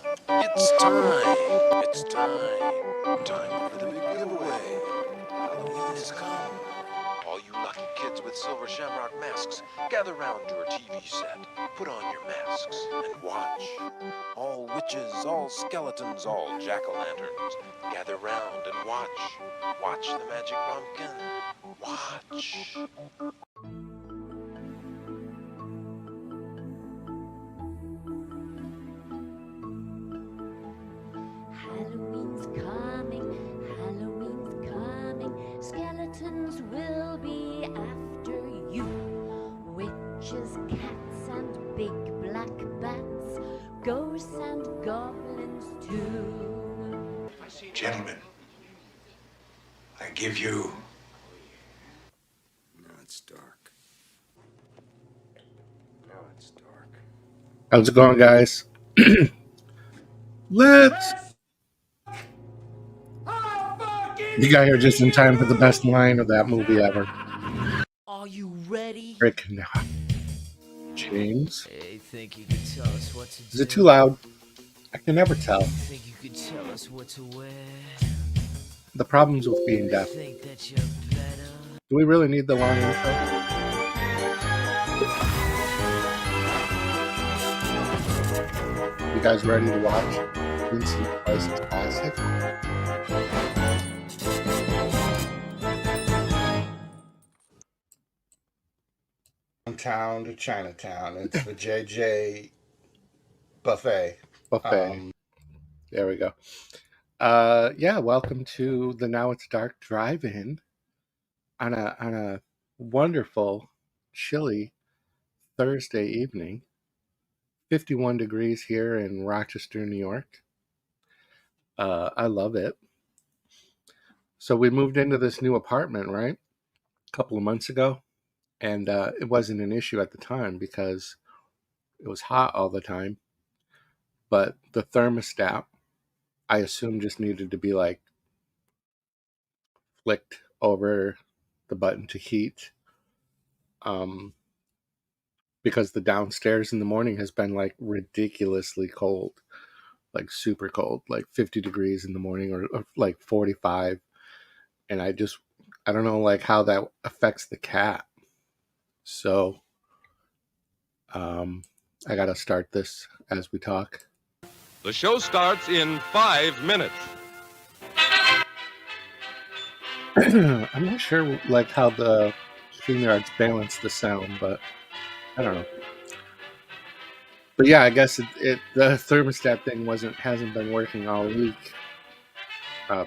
It's time. It's time. Time for the big giveaway. Halloween has come. All you lucky kids with silver shamrock masks, gather round your TV set. Put on your masks and watch. All witches, all skeletons, all jack-o'-lanterns, gather round and watch. Watch the magic pumpkin. Watch. Halloween's coming, skeletons will be after you. Witches, cats, and big black bats, ghosts and goblins too. Gentlemen, I give you... Now it's dark. Now it's dark. How's it going, guys? Let's. You got here just in time for the best line of that movie ever. Are you ready? Rick, no. James. Hey, think you could tell us what to do? Is it too loud? I can never tell. Think you could tell us what to wear? The problems with being deaf. Think that you're better? Do we really need the long intro? You guys ready to watch Vincent Price's classic? Town to Chinatown. It's the JJ buffet. There we go. Yeah, welcome to the Now It's Dark drive-in on a wonderful, chilly Thursday evening. 51 degrees here in Rochester, New York. I love it. So we moved into this new apartment, right? A couple of months ago. And it wasn't an issue at the time because it was hot all the time. But the thermostat, I assume, just needed to be like flicked over the button to heat. Because the downstairs in the morning has been like ridiculously cold, like super cold, like 50 degrees in the morning or like 45. And I don't know like how that affects the cat. So I got to start this as we talk. The show starts in 5 minutes. I'm not sure like how the StreamYards balance the sound, but I don't know. But yeah, I guess the thermostat thing hasn't been working all week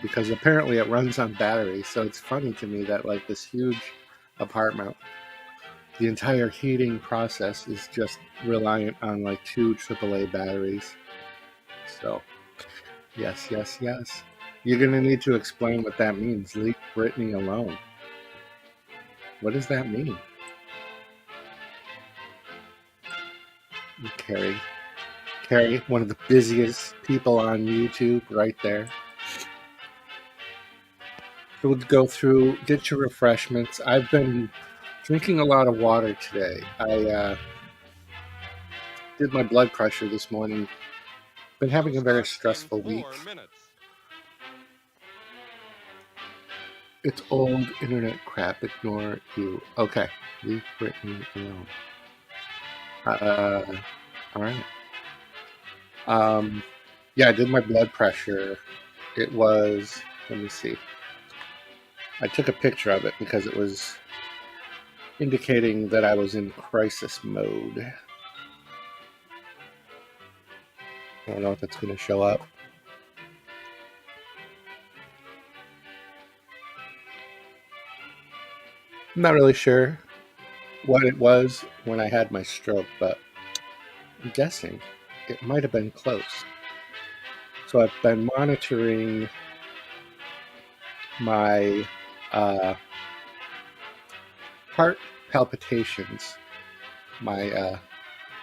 because apparently it runs on batteries. So it's funny to me that like this huge apartment, the entire heating process is just reliant on like 2 AAA batteries. So, yes. You're going to need to explain what that means. Leave Britney alone. What does that mean? Carrie, one of the busiest people on YouTube right there. So we'll go through, get your refreshments. I've been drinking a lot of water today. I did my blood pressure this morning. Been having a very stressful week. It's old internet crap. Ignore you. Okay. Leave Britney alone. All right. Yeah, I did my blood pressure. It was, let me see. I took a picture of it because it was indicating that I was in crisis mode. I don't know if it's going to show up. I'm not really sure what it was when I had my stroke, but I'm guessing it might have been close. So I've been monitoring my heart palpitations, my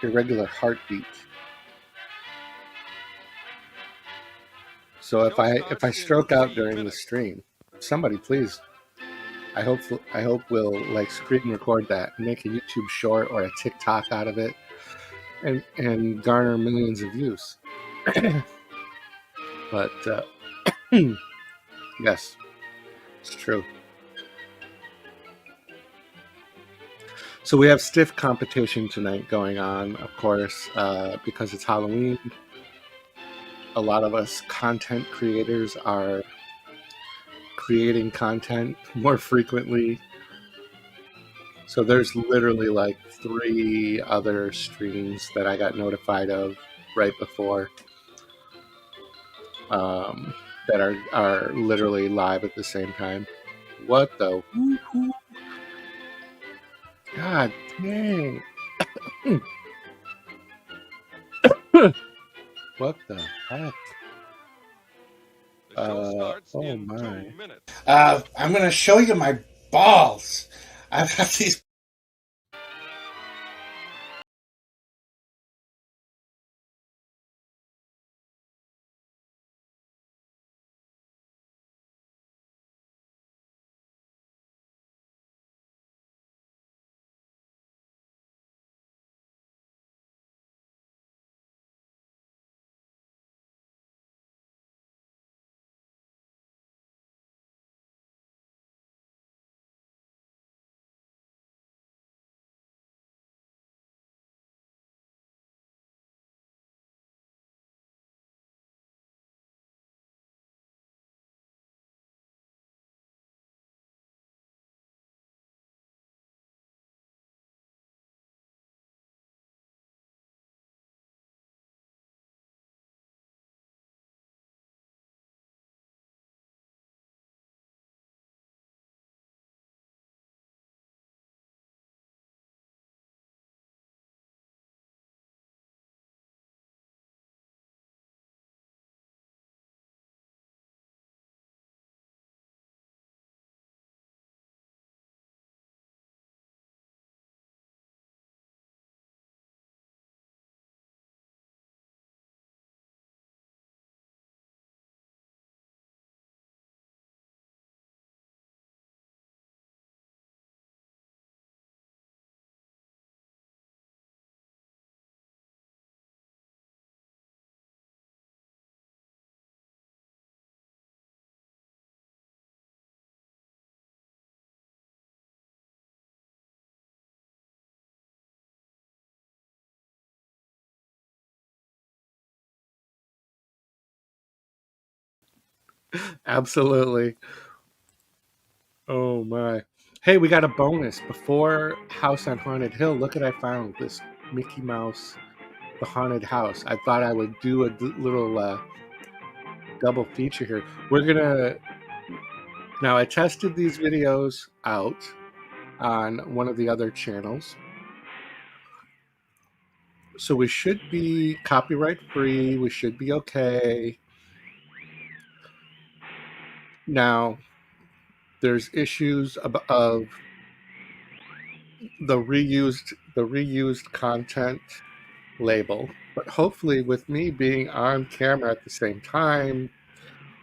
irregular heartbeat. So if I stroke out during the stream, somebody please, I hope we'll like screen record that and make a YouTube short or a TikTok out of it and garner millions of views. But yes, it's true. So we have stiff competition tonight going on, of course, because it's Halloween. A lot of us content creators are creating content more frequently. So there's literally like 3 other streams that I got notified of right before, that are literally live at the same time. What the woo-hoo? God dang. What the heck? The show starts Oh in 2 my. minutes. I'm going to show you my balls. I've got these. Absolutely. Oh my. Hey, we got a bonus before House on Haunted Hill. Look what I found. This Mickey Mouse, the haunted house. I thought I would do a little double feature here. We're gonna now. I tested these videos out on one of the other channels, so we should be copyright free. We should be okay. Now, there's issues of the reused content label, but hopefully with me being on camera at the same time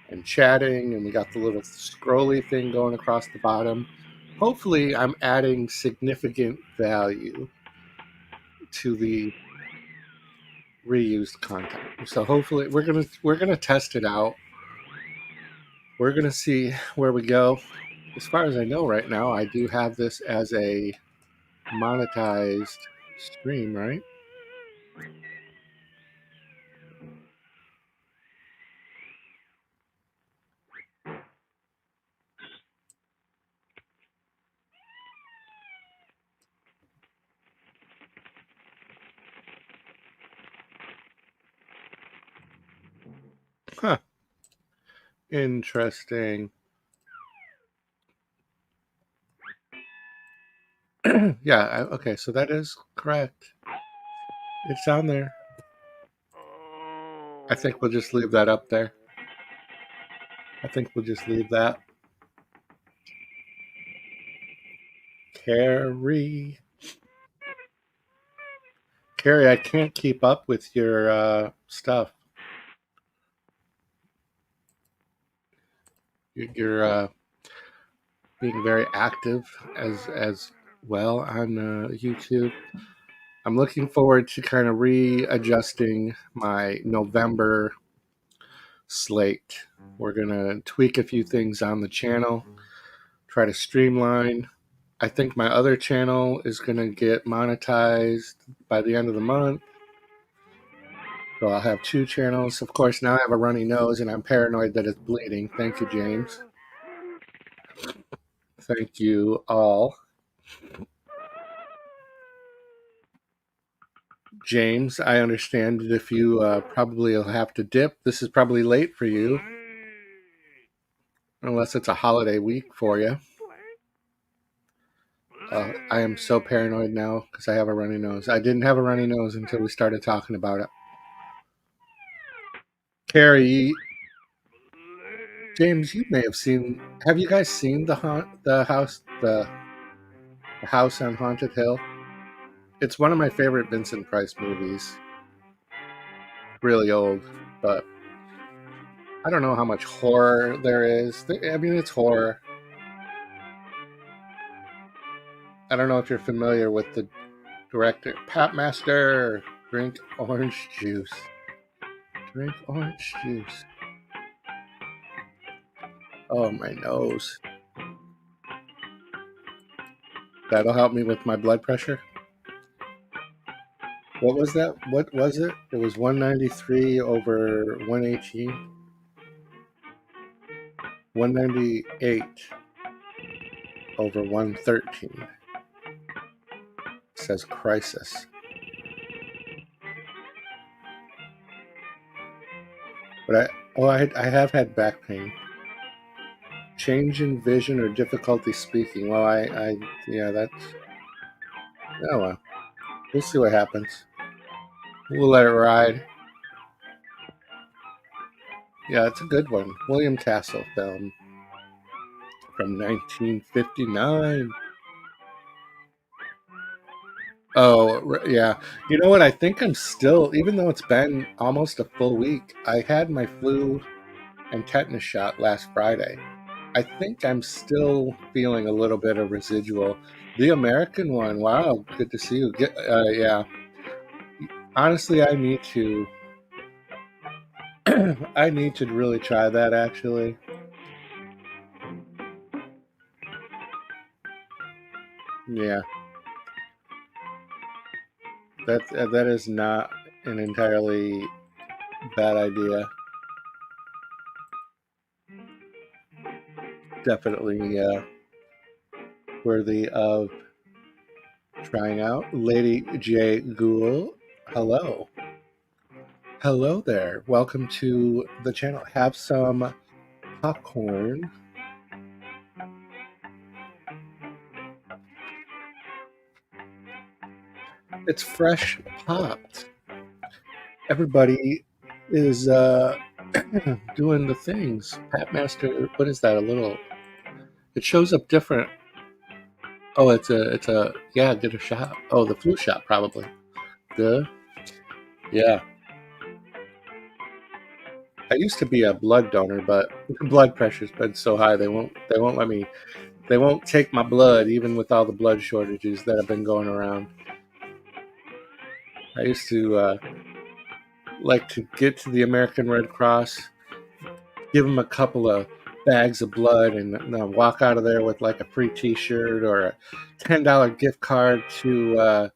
and chatting, and we got the little scrolly thing going across the bottom, hopefully I'm adding significant value to the reused content. So hopefully we're gonna test it out. We're gonna see where we go. As far as I know right now, I do have this as a monetized stream, right? Huh. Interesting. Yeah, okay, so that is correct. It's on there. I think we'll just leave that up there. I think we'll just leave that. Carrie. Carrie, I can't keep up with your stuff. You're being very active as well on YouTube. I'm looking forward to kind of readjusting my November slate. We're going to tweak a few things on the channel, try to streamline. I think my other channel is going to get monetized by the end of the month. So I'll have 2 channels. Of course, now I have a runny nose and I'm paranoid that it's bleeding. Thank you, James. Thank you all. James, I understand that if you probably will have to dip, this is probably late for you. Unless it's a holiday week for you. I am so paranoid now because I have a runny nose. I didn't have a runny nose until we started talking about it. Carrie, James, you may have seen. Have you guys seen the house on Haunted Hill? It's one of my favorite Vincent Price movies. Really old, but I don't know how much horror there is. I mean, it's horror. I don't know if you're familiar with the director. Pat Master, drink orange juice. Drink orange juice. Oh, my nose. That'll help me with my blood pressure. What was that? What was it? It was 193 over 118. 198 over 113. It says crisis. But I have had back pain. Change in vision or difficulty speaking. Well, yeah, that's. Oh well. We'll see what happens. We'll let it ride. Yeah, it's a good one. William Castle film from 1959. Oh, yeah. You know what? I think I'm still, even though it's been almost a full week, I had my flu and tetanus shot last Friday. I think I'm still feeling a little bit of residual. The American one, wow, good to see you. Yeah. Honestly, I need to. I need to really try that, actually. Yeah. That is not an entirely bad idea. Definitely worthy of trying out. Lady J. Ghoul, hello. Hello there. Welcome to the channel. Have some popcorn. It's fresh popped. Everybody is doing the things. Pat Master, what is that? It shows up different. Oh, yeah, get a shot. Oh, the flu shot, probably. Good. Yeah. I used to be a blood donor, but blood pressure's been so high they won't let me. They won't take my blood, even with all the blood shortages that have been going around. I used to like to get to the American Red Cross, give them a couple of bags of blood, and walk out of there with like a free T-shirt or a $10 gift card to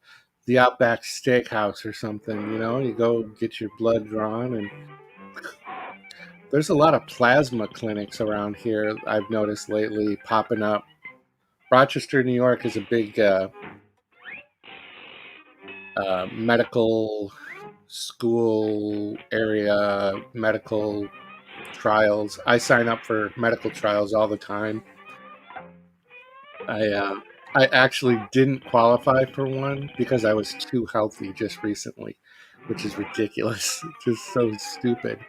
the Outback Steakhouse or something. You know, you go get your blood drawn, and there's a lot of plasma clinics around here. I've noticed lately popping up. Rochester, New York, is a big medical school area, medical trials. I sign up for medical trials all the time. I actually didn't qualify for one because I was too healthy just recently, which is ridiculous. Just so stupid.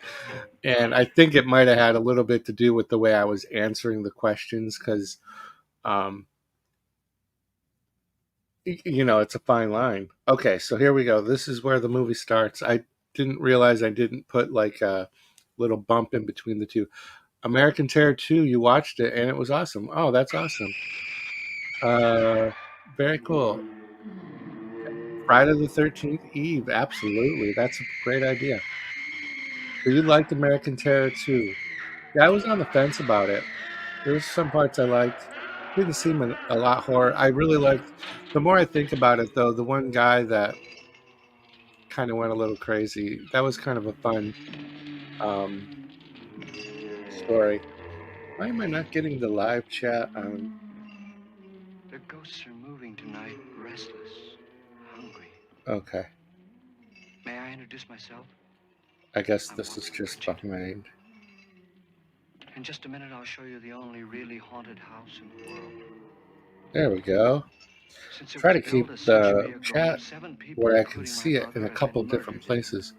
And I think it might have had a little bit to do with the way I was answering the questions because, it's a fine line. Okay, so here we go. This is where the movie starts. I didn't realize I didn't put like a little bump in between the two. American Terror 2, you watched it and it was awesome. Oh, that's awesome. Very cool. Friday the 13th Eve. Absolutely. That's a great idea. So you liked American Terror too. Yeah, I was on the fence about it. There was some parts I liked. Didn't seem a lot horror. I really liked, the more I think about it though, the one guy that kind of went a little crazy, that was kind of a fun um, story. Why am I not getting the live chat on? The ghosts are moving tonight, restless, hungry. Okay. May I introduce myself? I guess I'm this is just OhmartRichard. behind. In just a minute, I'll show you the only really haunted house in the world. There we go. Since it Try was to keep built a the century ago, chat 7 people, where I can including my see it in brother, a have couple been different murdered in it. places.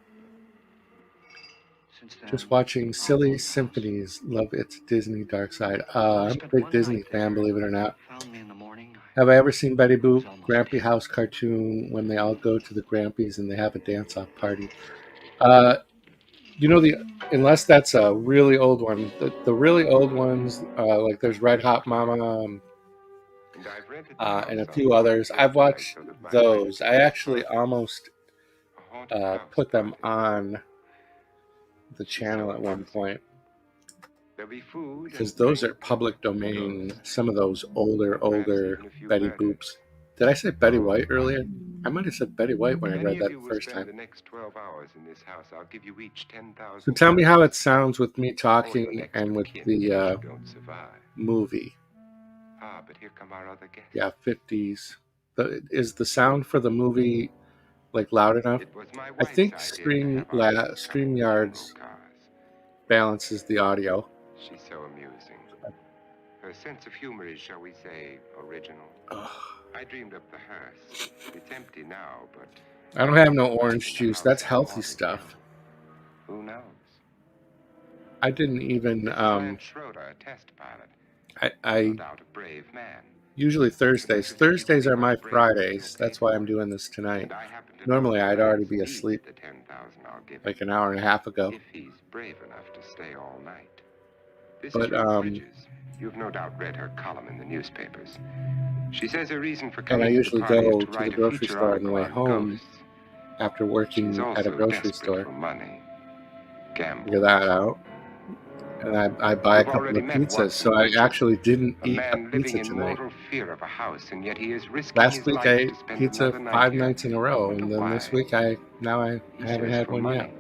Since then, Just watching our Silly haunted house Symphonies. Love It's Disney Dark Side. I I'm a spent big one Disney night fan, there. believe it or not. Found me in the morning. Have I ever seen Betty Boop, was almost Grampy dead. House cartoon, when they all go to the Grampies and they have a dance-off party? You know, unless that's a really old one, the really old ones, like there's Red Hot Mama and a few others. I've watched those. I actually almost put them on the channel at one point because those are public domain. Some of those older Betty Boops. Did I say Betty White earlier? I might have said Betty White when I read that the first time. So tell me how it sounds with me talking and with the movie. But here come our other guests. Yeah, 50s. Is the sound for the movie like loud enough? I think StreamYard's balances the audio. She's so amusing. Her sense of humor is, shall we say, original. I dreamed up the hearse. It's empty now, but I don't have no orange juice. That's healthy stuff. Who knows? I didn't even Schroeder, a test pilot. I No doubt a brave man. usually Thursdays are my Fridays. That's why I'm doing this tonight. Normally I'd already be asleep The 10,000 I'll give like an hour and a half ago. if he's brave enough to stay all night. This But, is Ruth Bridges. You've no doubt read her column in the newspapers. She says her reason for And coming I usually to the party go is to to the write a grocery feature store on the way article on home ghosts. after working She's at a also grocery desperate store. for money. Gamble. Figure that out. And I buy a We've couple already of met pizzas, once so in I Richard, actually didn't a eat a man living pizza in tonight. mortal fear of a house, and yet he is risking Last his week life I to ate spend pizza another night 5 here. nights in a row, Wonder and then this why. week I He haven't says had for one money. yet.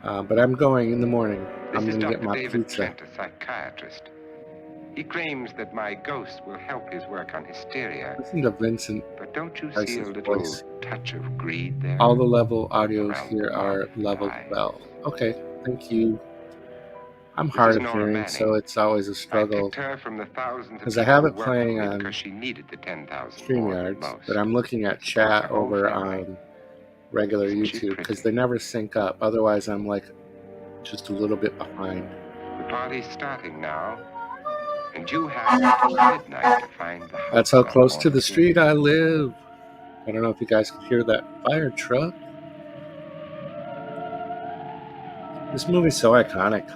But I'm going in the morning. This I'm is going to get Dr. my David pizza. Trent, a psychiatrist. He claims that my ghost will help his work on hysteria. Listen to Vincent But don't you see Price's a little voice. touch of greed there? All the level audios Around here the are mark of the leveled eyes. well. Okay, thank you. I'm This hard is of Nora hearing, Manning. so it's always a I struggle. picked her from the thousands of Because I people have who it worked playing for me on because she needed the 10,000 more than StreamYards, most. but I'm looking at Support chat her whole over family. on regular Isn't she YouTube because pretty? they never sync up. Otherwise, I'm like just a little bit behind. The party's starting now, and you have until midnight to find the house. That's how on close to the Haunted street Hill. I live. I don't know if you guys can hear that fire truck. This movie's so iconic.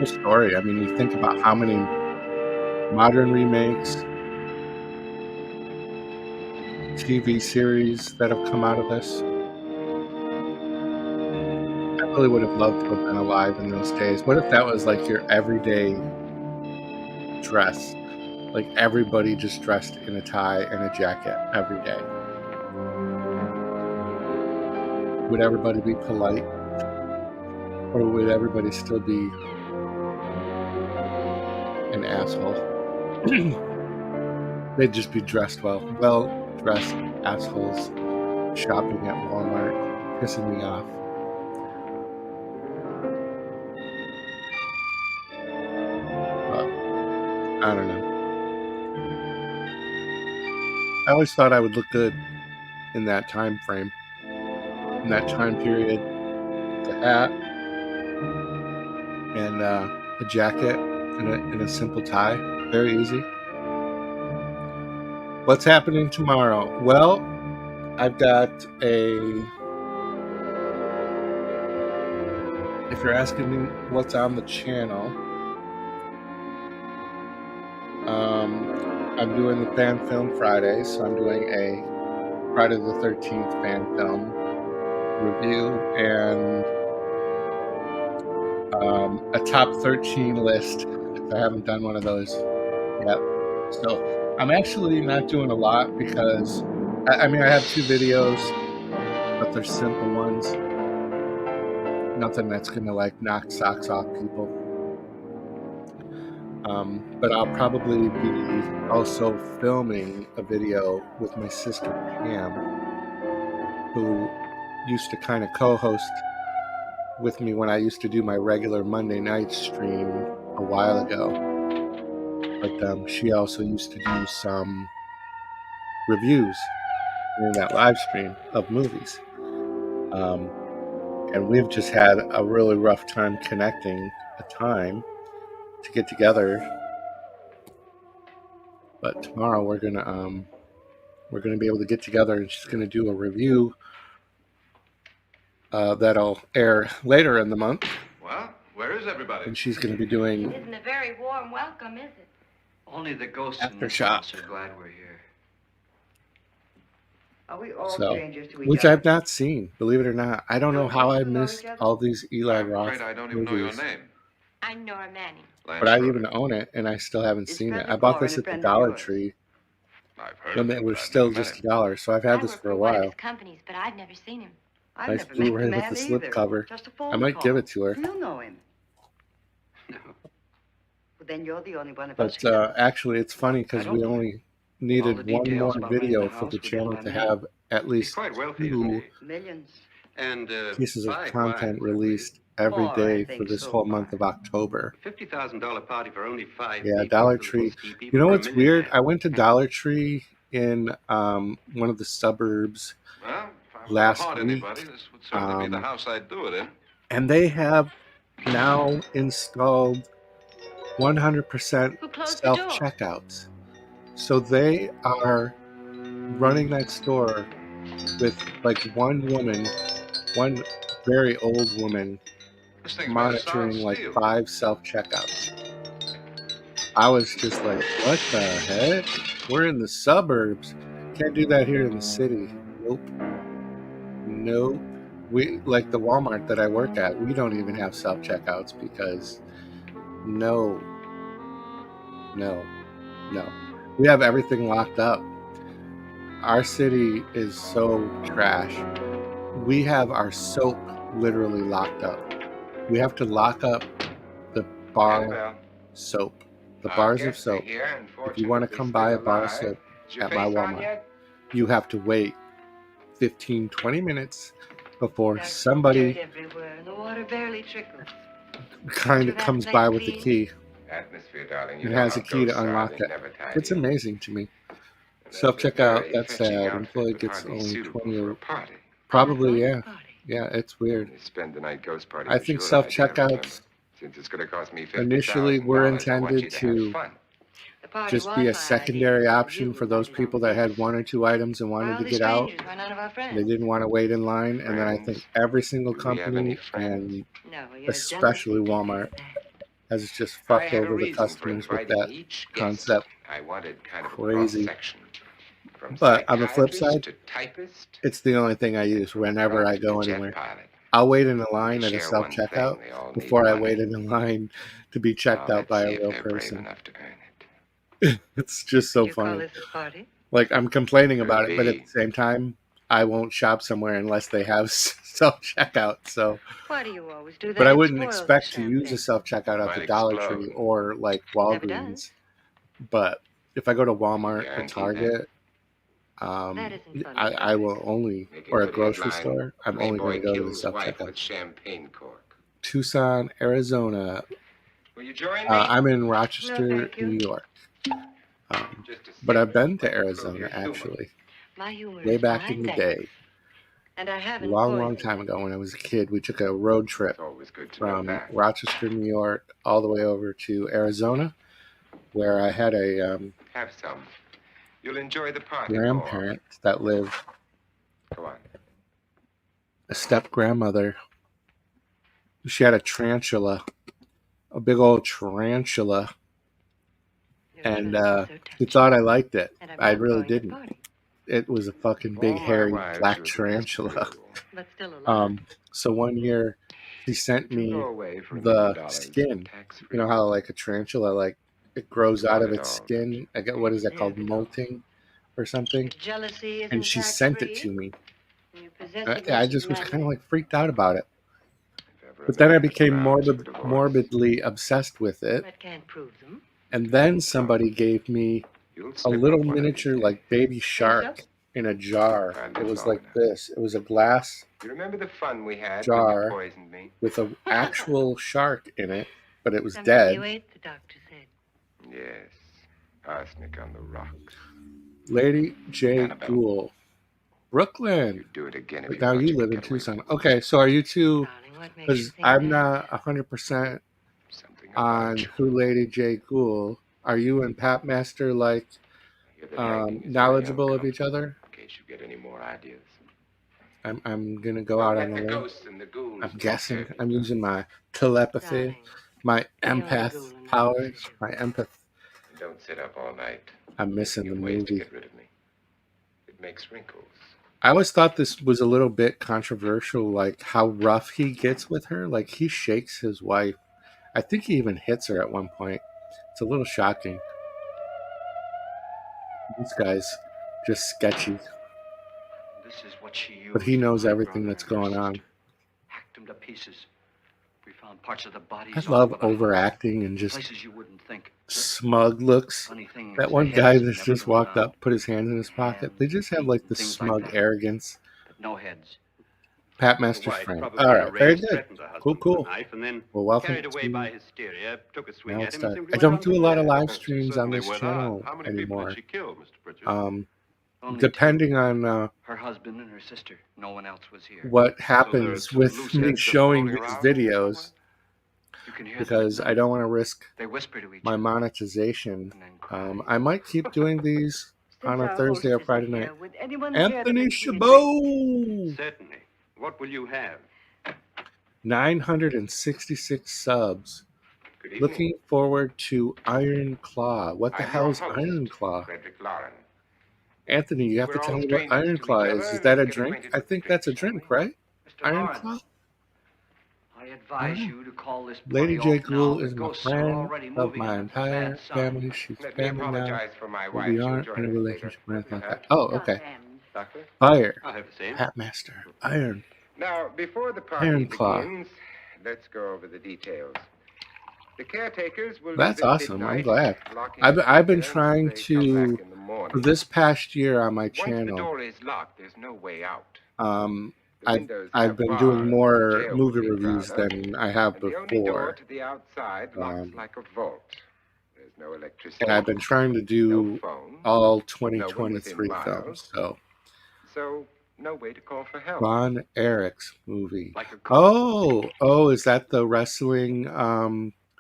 The story. I mean, you think about how many modern remakes, TV series that have come out of this. I really would have loved to have been alive in those days. What if that was like your everyday dress? Like everybody just dressed in a tie and a jacket every day. Would everybody be polite? Or would everybody still be an asshole? They'd just be dressed well-dressed assholes shopping at Walmart, pissing me off. But I don't know. I always thought I would look good in that time frame, in that time period. The hat and a jacket and a simple tie. Very easy. What's happening tomorrow? Well, I've got if you're asking me what's on the channel, I'm doing the fan film Fridays, so I'm doing a Friday the 13th fan film review and a top 13 list. I haven't done one of those yet. So I'm actually not doing a lot because, I mean, I have 2 videos, but they're simple ones. Nothing that's going to like knock socks off people. But I'll probably be also filming a video with my sister Pam, who used to kind of co-host with me when I used to do my regular Monday night stream a while ago. But she also used to do some reviews during that live stream of movies. And we've just had a really rough time connecting a time to get together. But tomorrow we're gonna be able to get together, and she's gonna do a review that'll air later in the month. Well, where is everybody? And she's gonna be doing Isn't a very warm welcome, is it? Only the ghosts in this Aftershock. house are glad we're here. Are we all So, strangers to each which other? I've not seen, believe it or not. I don't know how I missed all these Eli I'm Roth afraid I don't even know your movies, name. I'm Nora Manning. Lance but I Schroeder. even own it, and I still haven't Is seen it. Bradley I bought Cooper this and a at the friend of Dollar yours? Tree I've heard when of it him, was but I've still never met just him. $1, so I've had this I work for a one of while. his companies, but I've never seen him. I've Nice never met Blu-ray the with man the slip either. cover. Just a phone I might call. give it to her. You know him. No. Well, then you're the only one of us But who does. actually, it's funny I because don't we know. only All needed the one details more about renting video the for house the were done channel by to me. have at He's least quite wealthy, isn't 2 he? Millions. And pieces of quite content wealthy. released every More, I day for think, this so whole far. month of October. $50,000 party for only 5 Yeah, people. Dollar for the Tree. most key people You know for a what's weird? millionaire. I went to Dollar Tree in one of the suburbs Well, if I were last to haunt week, anybody, this would certainly be the house I'd do it in. and they have now installed 100% Who closed the door? self-checkouts. So they are running that store with like one woman, one very old woman, This thing's made of solid monitoring like steel. 5 self-checkouts. I was just like, what the heck? We're in the suburbs. Can't do that here in the city. Nope. We like the Walmart that I work at, we don't even have self-checkouts because no. We have everything locked up. Our city is so trash. We have our soap literally locked up. We have to lock up the bar soap, the bars of soap. If you want to come buy a bar of soap at my Walmart, you have to wait 15-20 minutes before There's somebody dirt everywhere, and the water barely trickles. kind of comes by with the key Atmosphere, darling. and has a key to unlock it. It's amazing to me. Self-checkout, that's sad. Employee gets only 20 or probably, yeah. Yeah, it's weird. Spend the night ghost party. I think self-checkouts Since it's going to cost me initially were $50,000, I want intended you to to have fun. The party just was be my a secondary idea. option You for those decided on people that had this. 1 or 2 items and We're wanted all to the get out. strangers. We're none of our friends. They didn't want to wait in line, and then I think every single Do we have any company, friends? and No, you're especially jealous. Walmart, has just I fucked had a over the reason for customers with inviting that each guest. concept. I wanted kind of a Crazy. cross-section. From But on the flip psychiatrist side, to typist, it's the only thing I use whenever I go to jet anywhere. pilot. I'll wait in a They line at a share one thing, self-checkout they all need before I money. wait in a line to be checked Now, out by let's a see if real they're brave person. enough to earn it. It's just so You call funny. this a party? Like, I'm complaining Could about it, but at be. the same time, I won't shop somewhere unless they have self-checkout. So, Why do you always do that? but I It wouldn't spoils expect the to use a champagne. self-checkout at Might the Dollar explode. Tree or like Never Walgreens. does. But if I go to Walmart or Guarantee Target, That isn't funny. I will only, Make a or a good grocery headline. store, I'm only Playboy going to go to the kills wife self-checkout. with champagne cork. Tucson, Arizona. Will you join me? I'm in No, Rochester, thank you. New York. Just to But see I've been if to I can prove Arizona, your humor. actually, My humor way is back fine, in the thanks. day. And I have Long time ago when I was a kid. We took a road trip It's always good to know from that. Rochester, New York, all the way over to Arizona, where I had a Have some. You'll enjoy the party more. grandparent that lived, Go on. a step-grandmother. She had a tarantula, a big old tarantula, and So he touching. thought I liked it. And I'm I not really going to the didn't. party. It was a fucking All big, my hairy, wives black were the tarantula. best But still alive. So one year, he sent You me go away for $1 the million skin. tax-free. You know how like a tarantula, like it grows out of Not at its all. skin. I get what is that Yeah, called, but molting or something? jealousy isn't And she sent it tax-free. to me. Your possessiveness I is just was not kind of either. like freaked out about it. If ever a But then I man had became grounds for divorce. morbidly obsessed with it. That can't prove them. And then somebody gave me You'll a slip little up one of these miniature, days. like baby shark in a jar. Find It it was long like enough. this. It was a glass You remember the fun we had jar when you poisoned me? with an actual shark in it, but it was Something dead. you ate, the doctor said. Yes. Arsenic on the rocks. Lady J. Annabelle. Gould, Brooklyn. You'd do it again if But you now thought you you live could in get away Tucson. with it. Okay, so are you two? Darling, what makes you Because think I'm that? not 100% Something on about you. who Lady J. Gould. Are you and Pat Master like I hear that hanging is very knowledgeable of each other? uncomfortable, in case you get any more ideas. I'm gonna go Don't out let on a the limb. ghosts and the ghouls I'm talk guessing. dirty. I'm using my telepathy, Darling, my the only empath ghoul in the powers, house is my empath. And don't sit up all night. I'm missing the thinking of ways to movie. get rid of me. It makes wrinkles. I always thought this was a little bit controversial, like how rough he gets with her. Like he shakes his wife. I think he even hits her at one point. It's a little shocking. This guy's just sketchy, This is what she used. but he knows my everything brother that's and her going on. sister. Hacked them to pieces. We found parts of the bodies I all love over the house. overacting and just Places you wouldn't think. smug looks. Funny thing That is, one the guy heads that's never just go walked down. up, put his hands in his pocket. They just have like the Things like smug that. arrogance. But no heads. Pat The Master's wife friend. probably All right, very arranged, good. threatened her Cool, husband with cool. a knife, and then Well, welcome carried away by to hysteria, took a swing Now at It's him and Dark. simply I went don't on do a from lot of there. live She streams on certainly this went channel How many people anymore. did she kill, Mr. Pritchard? Only Depending two. on Her husband and her sister. No one else was here. what So there are happens two with loose me heads showing floating these around here videos, somewhere? You can hear because them I at don't night. want to risk They whisper to each my other monetization. and then cry. I might keep doing these on a Thursday or Friday night. Would anyone Anthony Chabot, Certainly. What will you have? 966 subs. Good evening. Looking forward to Iron Claw. What the I'm hell your is host, Iron Claw? Frederick Lauren. Anthony, you have We're to all tell me what strangers Iron to Claw each is. other. Is that a Let's get drink? acquainted I with think the that's a drink, shall drink, we? right? Mr. Iron Lawrence, Claw? I advise Oh. you to call this Lady party J. off Gould now. is The my ghosts are friend already of moving my on it for the entire bad sign. family. She's Let me family now. apologize for my But wife. we She'll aren't join in a us relationship or later. anything like Uh-huh. that. Oh, okay. Doctor? Fire. I'll have the same. Pat Master. Iron. Now, before the party Iron Claw. begins, let's go over the details. The caretakers will That's leave at awesome. I'm midnight, glad. locking I've up been the trying residence. They come to, back in the morning. for this past year on my Once the channel, door is locked, there's no way out. The I've windows I've have been bars doing the more jail movie would be reviews proud of, than I have and the only door before, to the outside locks like a vault. There's no electricity. and I've been trying to no do phone. all No one within 2023 miles. films. So No way to call for help. Von Erich's movie. Like a Oh, is that the wrestling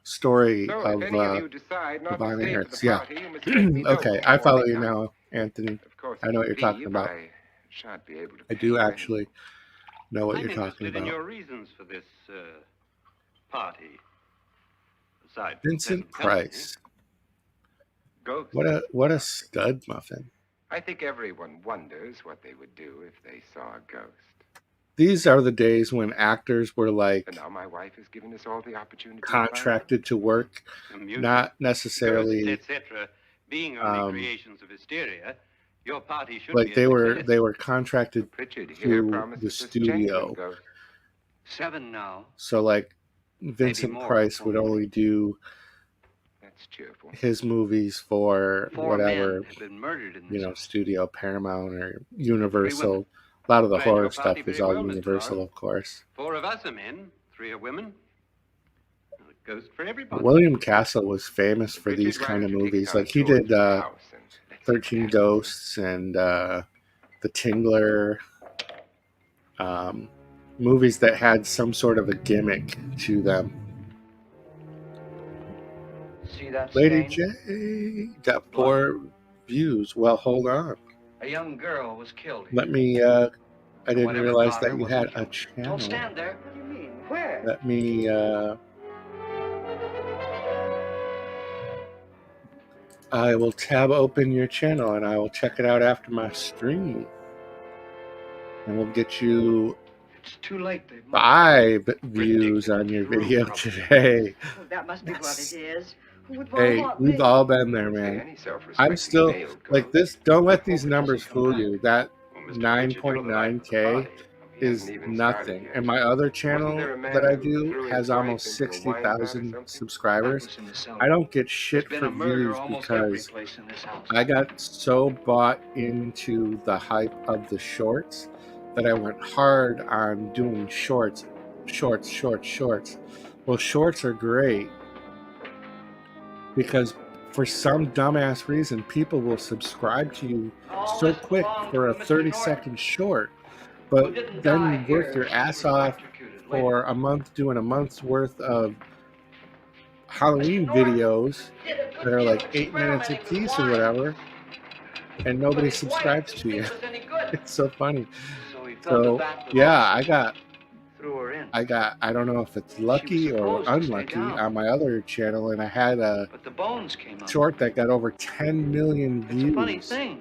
story So of if any of you decide not Von to stay for Erich's? the Yeah. party, you must let me know Okay, before I follow they you come. now, Anthony. Of course, I know what if you're you talking leave, about. I shan't be able to I pay do you actually know what I'm you're talking interested in about. your reasons for this party. Aside from Vincent pleasant company. Price. Ghosts. What a stud muffin. I think everyone wonders what they would do if they saw a ghost. These are the days when actors were like And now my wife has given us all the opportunity contracted to work, Music, not necessarily ghosts, etc. Being only creations of hysteria, your party should like be they a were success. they were contracted Pritchard here to promises the us studio. genuine ghosts. 7 now. So like Vincent more Price would before only do That's cheerful. his movies for 4 whatever, men have been murdered in this house. studio, Paramount or Universal. A lot of the Ran your horror party stuff is very all well, Mr. Universal, Lawrence. of course. 4 of us are men, 3 are women. A ghost for everybody. William Castle was famous for Richard, these why kind of don't you take movies. us on a Like he tour did through the house and let's see what 13 happens. Ghosts and The Tingler. Movies that had some sort of a gimmick to them. See that Lady stain? J got 4 views. Well, hold on. A young girl was killed here. Let me, I didn't Whatever realize got her that you wasn't had a killed. channel. Don't stand there. What do you mean? Where? Let me, I will tab open your channel and I will check it out after my stream. And we'll get you It's too late. They've moved. 5 views on your video today. Oh, that must be what it is. Who would Hey, want we've me? all been there, Say man. any self-respecting I'm still male like goes. this. Don't let these Hope it numbers doesn't come fool back. you. That Well, Mr. Richard, you're the life of the 9.9K party. He hasn't is even started nothing. yet. And my other Wasn't channel there a man that I who do threw his has wife almost into a wine vat or 60,000 something? subscribers. That was in the cellar. I don't get There's shit been for a murder views almost every because place in this house. I got so bought into the hype of the shorts that I went hard on doing shorts. Well, shorts are great because for some dumbass reason, people will subscribe to you so quick for a 30-second short, but then you work your ass off for a month doing a month's worth of Halloween videos that are like 8 minutes a piece or whatever, and nobody subscribes to you. It's so funny. So yeah, I don't know if it's lucky or unlucky on my other channel, and I had a But the bones came up. short that got over 10 million It's a funny views. thing.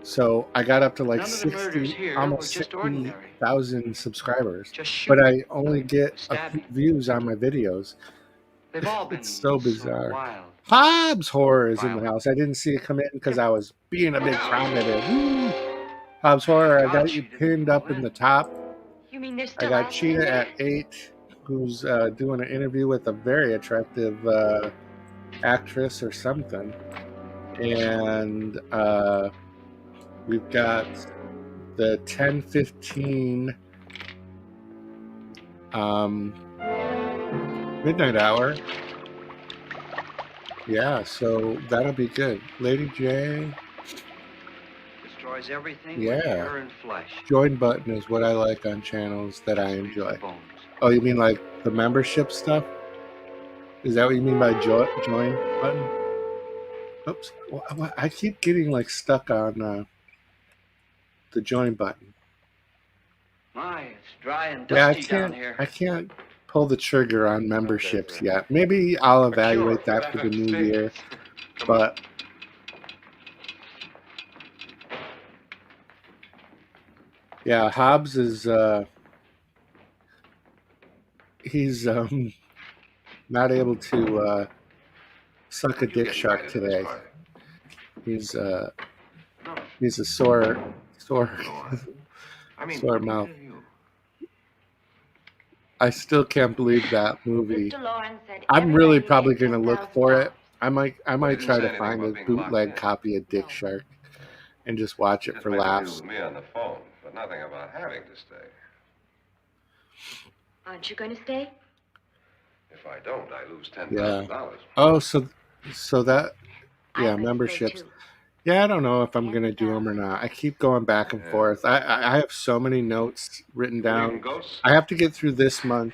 So I got up to like None of the murders 60, here almost were just ordinary. 60,000 subscribers, Just but shooting. I only get a few views on my videos. They've all been It's so bizarre. wild. Hobbs Horror is in the house. I didn't see it come in because I was being a big commenter. Woo! Hobbs Horror, I got you pinned up in the top. You mean they're I still got after Cheetah me? at 8, who's doing an interview with a very attractive actress or something. And we've got the 10:15 midnight hour. Yeah, so that'll be good. Lady J. Destroys everything Yeah. with hair and flesh. Join button is what I like on channels that I enjoy. Bones. Oh, you mean like the membership stuff? Is that what you mean by join button? Oops. I keep getting like stuck on the join button. My, it's dry and Yeah, dusty down here. I can't pull the trigger on memberships yet. Maybe I'll evaluate that for the new year. But yeah, Hobbs is he's not able to suck a dick shark today. He's a sore mouth. I still can't believe that movie. I'm really probably going to look for it. I might try to find a bootleg copy of Dick Shark and just watch it for laughs. Me on the phone, but nothing about having to stay. Aren't you going to stay? If I don't, I lose Yeah. $10,000. Oh, so that I'm yeah, gonna stay memberships. too. Yeah, I don't know if I'm gonna do them or not. I keep going back and forth. I have so many notes written down. I have to get through this month.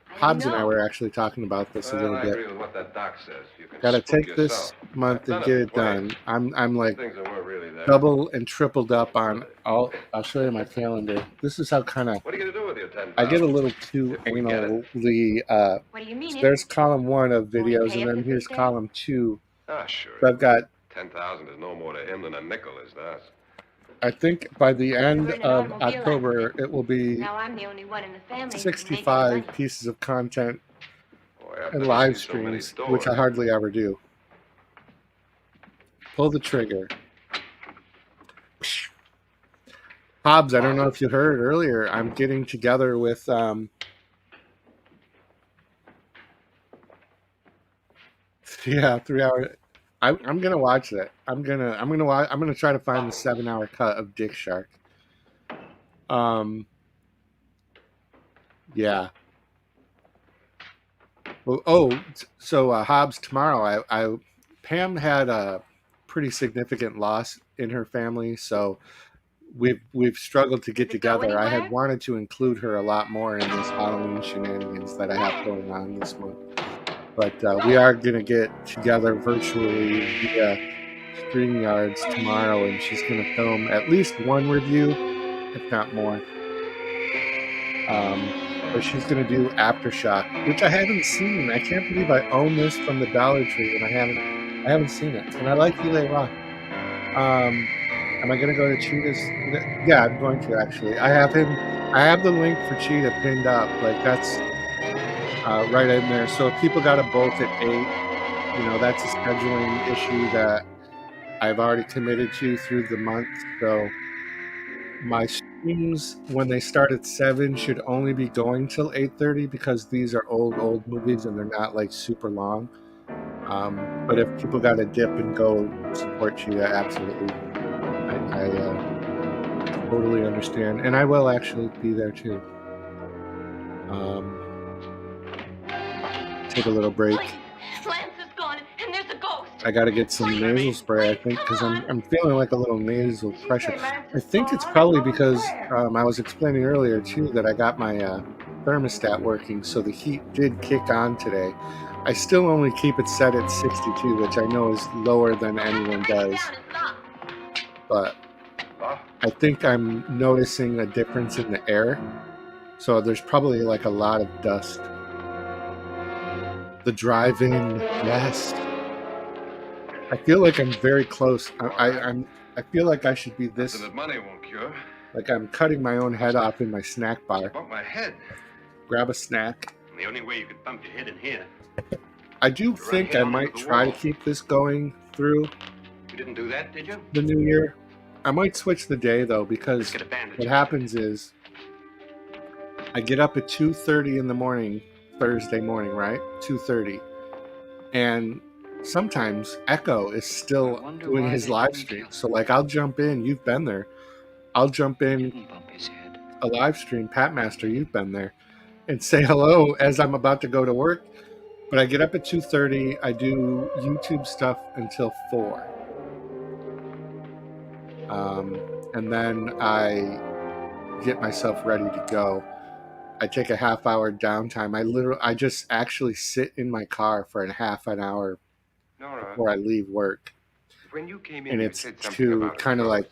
Hobbs and I were actually talking about this a little I agree bit. with what that doc says. You can Got to spook take this yourself. month and I've get done it done. twice. I'm like Things that weren't really there. double and tripled up on all. I'll show you my calendar. This is how kind of What are you gonna do with your 10,000? I get a little too anally. What do you mean? There's column 1 of Will you videos, pay and us then if we here's stay? column 2. Ah, sure. So I've got. 10,000 is no more to him than a nickel is to us. I think by the end We're in an of automobile October, it will be Now I'm the only one in the family who can make any 65 money. pieces of content Boy, I've and never live seen so many streams, which I stores. hardly ever do. Pull the trigger. Hobbs, I don't know if you heard earlier, I'm getting together with yeah, 3 hours. I'm gonna watch that. I'm gonna try to find the 7-hour cut of Dick Shark. Yeah. Well, so Hobbs, tomorrow, Pam had a pretty significant loss in her family, so we've struggled to get Does it go together. I had anywhere? wanted to include her a lot more in this Halloween shenanigans that I have going on this month, but we are gonna get together virtually via StreamYards tomorrow, and she's gonna film at least one review, if not more. But she's going to do Aftershock, which I haven't seen. I can't believe I own this from the Dollar Tree and I haven't I haven't seen it, and I like Eli Roth. Am I going to go to Cheetah's? Yeah, I'm going to actually. I have him. I have the link for Cheetah pinned up. Like that's right in there. So if people got a bolt at 8, that's a scheduling issue that I've already committed to through the month. So my streams when they start at 7 should only be going till 8:30 because these are old movies and they're not like super long. But if people got to dip and go support Cheetah, absolutely. I totally understand, and I will actually be there too. Take a little break. Lance is gone, and there's a ghost. I got to get some nasal spray, I think, because I'm feeling like a little nasal pressure. I think it's probably because I was explaining earlier too that I got my thermostat working, so the heat did kick on today. I still only keep it set at 62, which I know is lower than anyone does. But I think I'm noticing a difference in the air. So there's probably like a lot of dust. The drive-in, yes. I feel like I'm very close. I feel like I should be this. That money won't cure. Like I'm cutting my own head off in my snack bar. Bump my head. Grab a snack. The only way you could bump your head in here. I do think I might try to keep this going through. You didn't do that, did you? The new year. I might switch the day though, because what happens is I get up at 2:30 in the morning, Thursday morning, right? 2:30. And sometimes Echo is still doing his live stream. So like I'll jump in, you've been there. I'll jump in a live stream, Pat Master, you've been there, and say hello as I'm about to go to work. But I get up at 2:30, I do YouTube stuff until 4. And then I get myself ready to go. I take a half-hour downtime. I just actually sit in my car for a half an hour before I leave work. When you came in, And it's to kind of like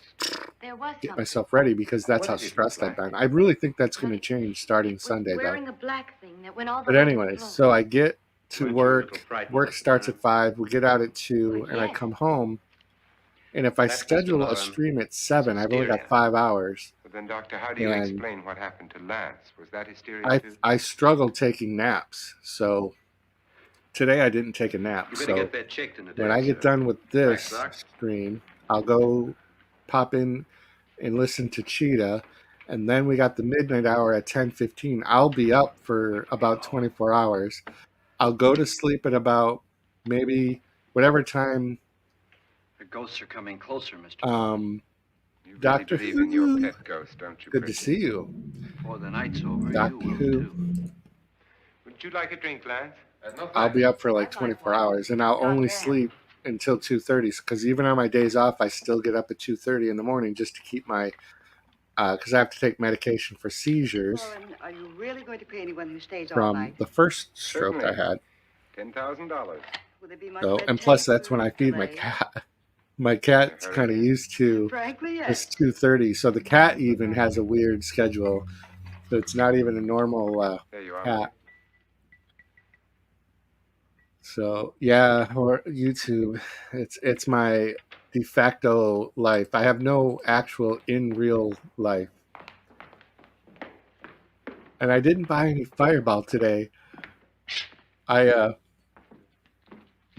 get myself ready because that's how stressed I've been. I really think that's going to change starting Sunday, though. A black thing that went all the But way anyway, to the so I get to work. Work starts at 5. We get out at 2, and I come home. And if I schedule a stream at 7, I've only got 5 hours. But then, Doctor, how do you explain what happened to Lance? Was that hysteria too? I struggle taking naps, so today I didn't take a nap. You better So get that checked in the when I get done with this stream, I'll go pop in and listen to Cheetah, and then we got the midnight hour at 10:15. I'll be up for about 24 hours. I'll go to sleep at about maybe whatever time. The ghosts are coming closer, Mr. You really Doctor believe Who. in your pet ghost, don't you? Good to see you. Before the night's over, Doctor you will Who. too. Would you like a drink, Lance? I'll be up for like 24 hours, and I'll only sleep until 2:30. Because even on my days off, I still get up at 2:30 in the morning just to keep my, because I have to take medication for seizures Are you really going to pay anyone who stays all from night? the first stroke I had. $10,000. Will there be much So, red and plus tape that's when I feed my delay? cat. My cat's kind of used to Frankly, this yes. 2:30, so the cat even has a weird schedule. So it's not even a normal There you are. cat. So yeah, or YouTube, it's my de facto life. I have no actual in real life, and I didn't buy any Fireball today.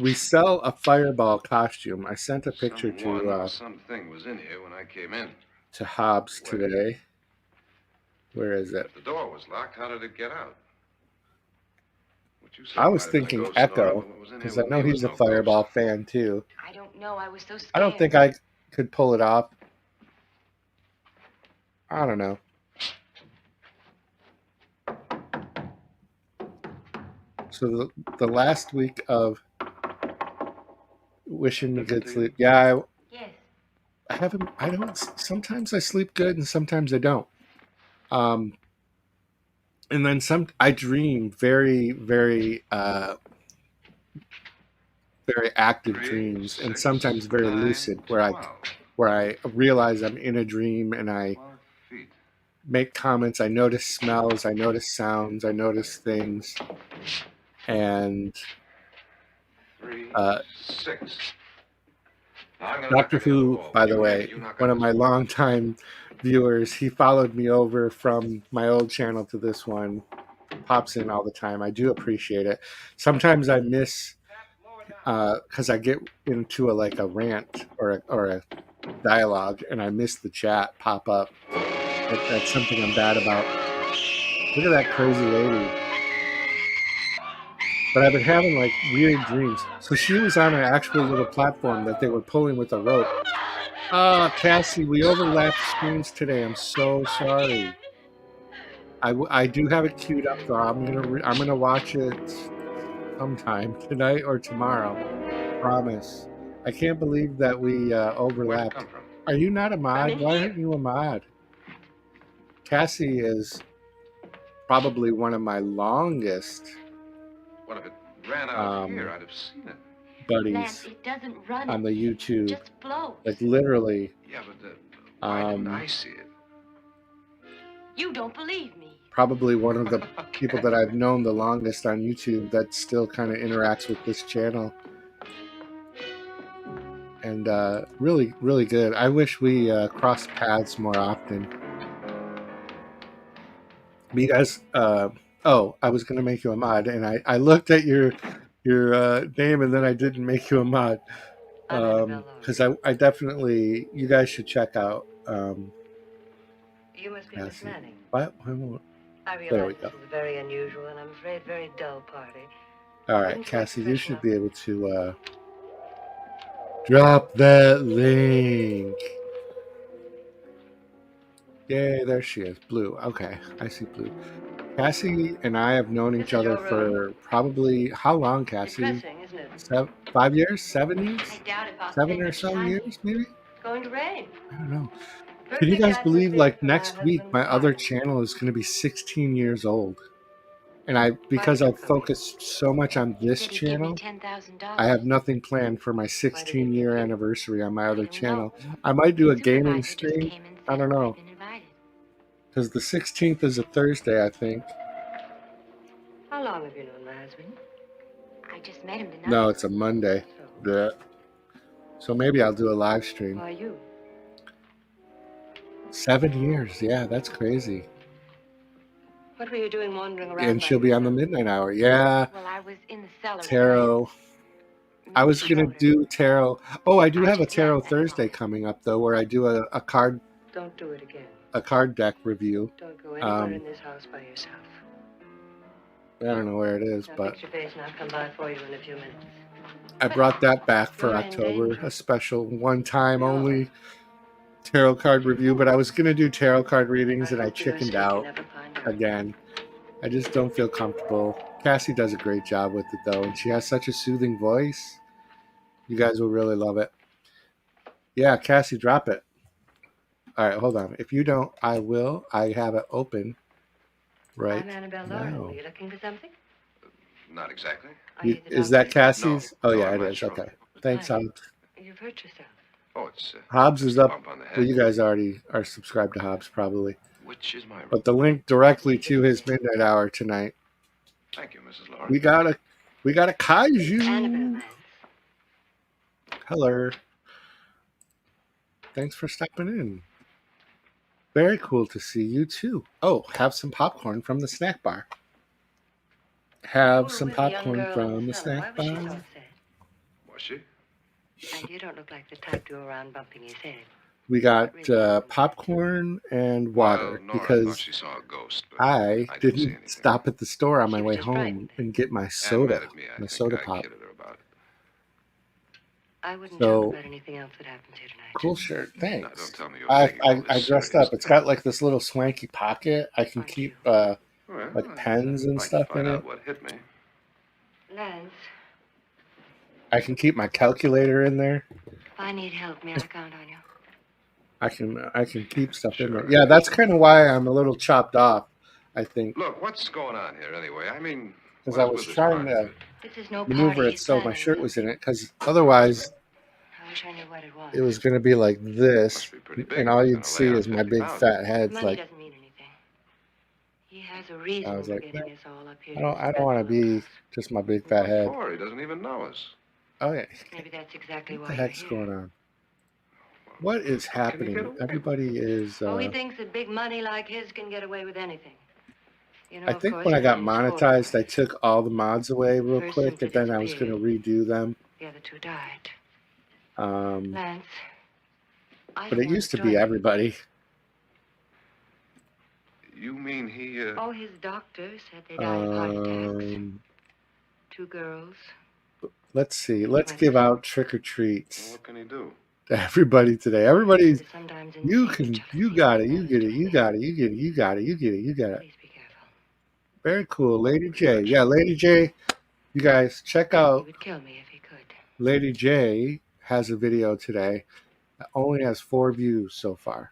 We sell a Fireball costume. I sent a picture Something was in here when I came in. to Hobbs today. Where is it? If the door was locked, how did it get out? What you said I was might have been a thinking ghost, Nora, Echo, but what was in here because I with know me was he's a no ghost. Fireball fan too. I don't know. I was so scared. I don't think I could pull it off. I don't know. So the last week of wishing me good sleep. Yeah, Yes. I don't. Sometimes I sleep good and sometimes I don't. And then I dream very, very, very active dreams, and sometimes very lucid, where I realize I'm in a dream and I make comments. I notice smells. I notice sounds. I notice things, and 6. Doctor Who, by the way, one of my longtime viewers, he followed me over from my old channel to this one. Pops in all the time. I do appreciate it. Sometimes I miss because I get into a rant or a dialogue, and I miss the chat pop up. That's something I'm bad about. Look at that crazy lady. But I've been having like weird dreams. So she was on an actual little platform that they were pulling with a rope. Cassie, we overlapped screens today. I'm so sorry. I do have it queued up though. I'm gonna watch it sometime tonight or tomorrow. Promise. I can't believe that we overlapped. Are you not a mod? Why aren't you a mod? Cassie is probably one of my longest. What if it ran out of here? I'd have seen it. Buddies Lance, it doesn't run. on the YouTube. It just floats. Like literally. Yeah, but why didn't I see it? You don't believe me. Probably one of the people that I've known the longest on YouTube that still kind of interacts with this channel. And really, really good. I wish we crossed paths more often. But you guys, I was going to make you a mod, and I looked at your name, and then I didn't make you a mod. Because I definitely, you guys should check out. You must be Miss Manning. What? I realize this is a very unusual and I'm afraid very dull party. All right, Cassie, you should be able to drop that link. Yay, there she is. Blue. Okay, I see Blue. Cassie and I have known each other for probably, how long, Cassie? Depressing, isn't it? 5 years? 7 years? I doubt if I'll 7 spend or much so time years, here. maybe? It's going to rain. I don't know. Can you guys believe, like, next week, my other channel is going to be 16 years old? And because I've focused so much on this channel, I have nothing planned for my 16-year anniversary on my other channel. I might do a gaming stream. I don't know. Because the 16th is a Thursday, I think. How long have you known my husband? I just met him tonight. No, it's a Monday. Yeah. So maybe I'll do a live stream. Why you? 7 years. Yeah, that's crazy. What were you doing wandering around? And she'll be on the midnight hour. Yeah. Well, I was in the cellar. Tarot. I was going to do tarot. Oh, I do have a tarot Thursday coming up, though, where I do a card. Don't do it again. A card deck review. Don't go anywhere in this house by yourself. I don't know where it is, Now but fix your face and I'll come by for you in a few minutes. I brought that back for October, a special one-time only tarot card review, but I was going to do tarot card readings and I chickened out again. I just don't feel comfortable. Cassie does a great job with it, though, and she has such a soothing voice. You guys will really love it. Yeah, Cassie, drop it. All right, hold on. If you don't, I will. I have it open right I'm Annabelle Lauren. Are you looking for something? Not exactly. Is that Cassie's? No, oh, yeah, I'm it not is. sure. Okay. Thanks, Hobbs. You've hurt yourself. Oh, it's Hobbs is up. bump on the head. Well, you guys already are subscribed to Hobbs, probably. Which is my... But the link directly to his midnight hour tonight. Thank you, Mrs. Lauren. We got a kaiju. Annabelle. Hello. Thanks for stopping in. Very cool to see you too. Oh, have some popcorn from the snack bar. Have some popcorn from the snack Why was she bar. so upset? Was she? And you don't look like the type to go around bumping his head. We got popcorn and water Well, Nora because thought she saw a ghost, but I didn't see didn't anything. stop at the store on my She was way just home frightened. and get my Anne soda, mad at me. I my think soda I pop. kidded her about it. I wouldn't So- talk about anything else that happens here tonight. Cool shirt, Now, thanks. don't tell me you're taking all I this dressed serious. up. It's got like this little swanky pocket. I can keep Well, like pens and I'd like stuff to find in out it. what hit me. Lance, I can keep my calculator in there. if I need help, may I count on you? I can keep stuff in there. Yeah, that's kind of why I'm a little chopped off, I think, Look, what's going on here anyway? I mean, because what I is was with this trying party? to This is no maneuver party it so my planning. shirt was in it. Because otherwise, I wish I knew what it was. it was going to be like this, Must be pretty big. and all Gonna you'd see lay out is my big 50,000. fat head. Money Like doesn't mean anything. He has a reason I was for like, getting us all up here. I don't want to be just my big fat What head. for? He doesn't even know us. Okay. Maybe that's exactly What why the you're heck's here. going on? What is happening? Everybody is. Oh, he thinks that big money like his can get away with anything. You know, I of think course, when I he's got only a sport. monetized, I took all the mods away real Person quick, and then I was going to redo them. The other two died. Um, Lance, I but don't it want used to join be you. everybody. You mean he, Oh, his doctor said they died of heart attacks. 2 girls. Let's see. Let's give out trick or treats What can he do? to everybody today. Everybody's. Sometimes You can. You got it. You get it. You got it. You get it. You got it. You get it. You got it. Please be careful. Very cool, Lady J. Yeah, Lady J. You guys check out. He would kill me if he could. Lady J has a video today that only has 4 views so far.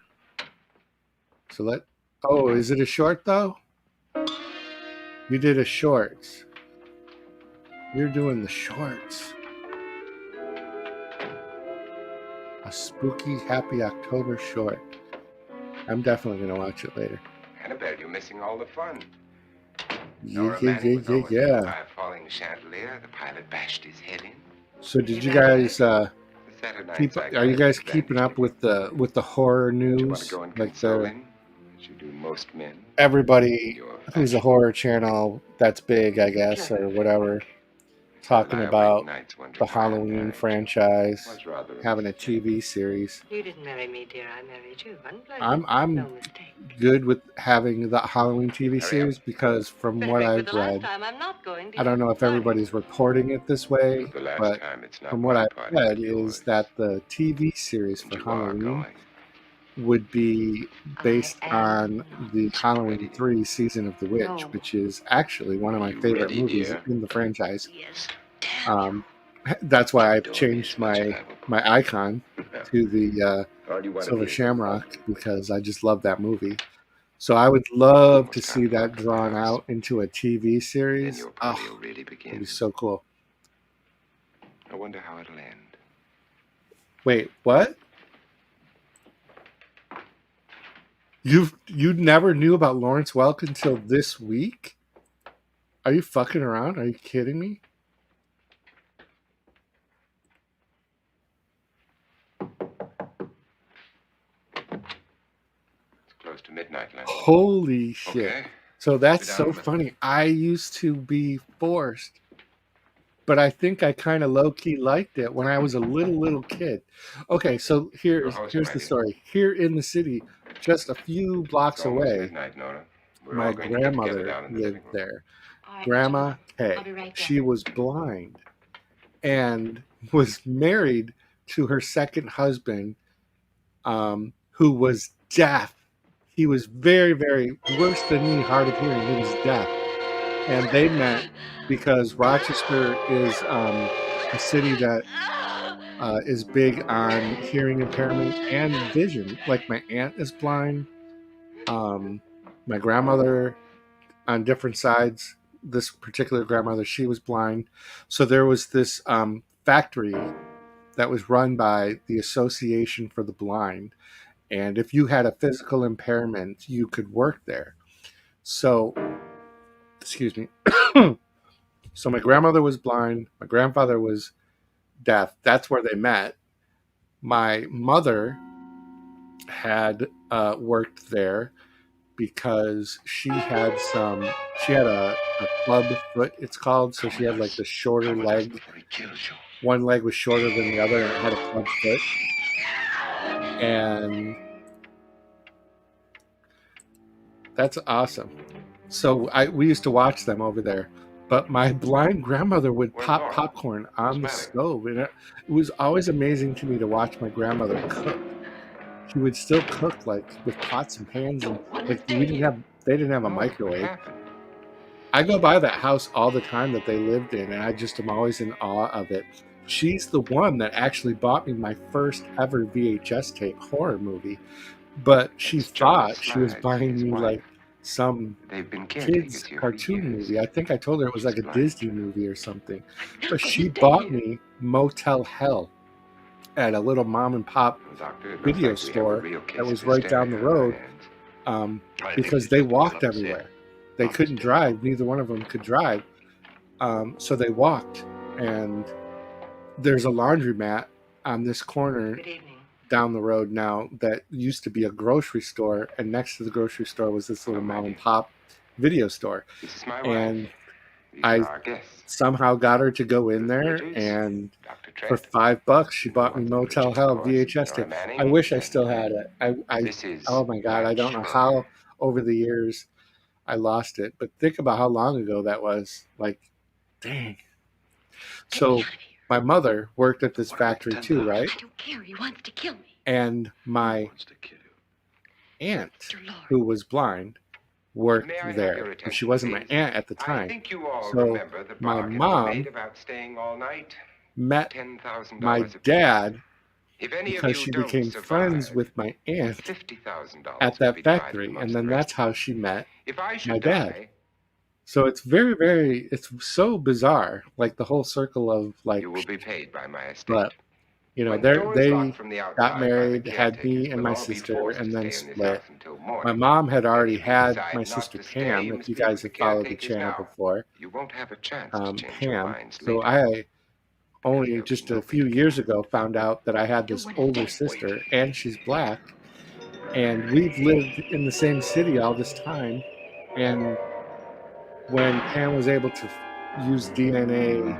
So let. Oh, is it a short though? You did a shorts. You're doing the shorts. A spooky, happy October short. I'm definitely going to watch it later. Annabelle, you're missing all the fun. Yeah. By a falling chandelier, the pilot bashed his head in. So did you guys keep? Are you guys keeping up with the horror news? Like You do most men. Everybody who's a horror channel that's big, I guess, or whatever, talking about the Halloween franchise having a TV series. You didn't marry me, dear. I married you. I'm no mistake. good with having the Halloween TV series because from what I've read, I don't know if everybody's reporting it this way, but from what I've read is that the TV series for Halloween would be based on the Halloween 3 Season of the Witch, which is actually one of my favorite movies in the franchise. That's why I've changed my icon to the Silver Shamrock, because I just love that movie. So I would love to see that drawn out into a TV series. Oh, it'd be so cool. I wonder how it'll end. Wait, what? You never knew about Lawrence Welk until this week? Are you fucking around? Are you kidding me? Close to midnight, Lance. Holy shit. Okay. So that's so funny. I used to be forced, but I think I kind of low-key liked it when I was a little kid. Okay, so here's the story. Here in the city, just a few blocks away, midnight, Nora. my grandmother lived there. Grandma Kay. She was blind and was married to her second husband, who was deaf. He was very, very worse than me, hard of hearing. He was deaf. And they met because Rochester is a city that is big on hearing impairment and vision. Like my aunt is blind. My grandmother on different sides, this particular grandmother, she was blind. So there was this factory that was run by the Association for the Blind. And if you had a physical impairment, you could work there. So, excuse me. So my grandmother was blind. My grandfather was deaf. That's where they met. My mother had worked there because she had a club foot, it's called. So she had like the shorter leg. One leg was shorter than the other and it had a club foot. And that's awesome. So we used to watch them over there. But my blind grandmother would pop popcorn on the stove. And it was always amazing to me to watch my grandmother cook. She would still cook like with pots and pans, and like they didn't have a microwave. I go by that house all the time that they lived in, and I just am always in awe of it. She's the one that actually bought me my first ever VHS tape horror movie, but she thought she was buying me like some kids cartoon movie. I think I told her it was like a Disney movie or something, but she bought me Motel Hell at a little mom and pop video store that was right down the road, because they walked everywhere. They couldn't drive. Neither one of them could drive. So they walked, and there's a laundromat on this corner Good evening. down the road now that used to be a grocery store, and next to the grocery store was this little mom and pop video store. This is my And wife. These I are our guests. somehow got her to go in there, Richards, and Dr. for Trent. $5 she bought me Motel Richards, Hell of course. VHS tape. Nora Manning, I wish I and still had it. This is Oh my God, I don't know Blanche how Schroeder. over the years I lost it, but think about how long ago that was. Like, dang. So my mother worked at this factory too, right? I don't care. He wants to kill me. And my Wants to kill you. aunt, Mr. Lord. who was blind, worked May I have there. your But attention, she wasn't my please? aunt at the I time. think you all So remember the my bargain we mom made about staying all night. met $10,000 my apiece. dad If any of because you she don't became survive, friends with my aunt $50,000 at will that be divided factory, amongst and then the that's rest. how she met If I should my dad. die, So it's very, very, it's so bizarre, like the whole circle of like, you will be paid by my estate. but you know, When the door is they locked from the outside got by married, the had me caretakers, and we'll my all be sister, forced and to then stay in this split. house until morning. My mom had already If you had decide my not sister to stay, Pam. you If must you be with guys the have followed the caretakers channel now. before, You won't have a chance to change your Pam. minds So later. I only There'll be just no a few big years ago found out that I had this older Wait. sister, and she's black, and we've lived in the same city all this time. And when Pam was able to use DNA,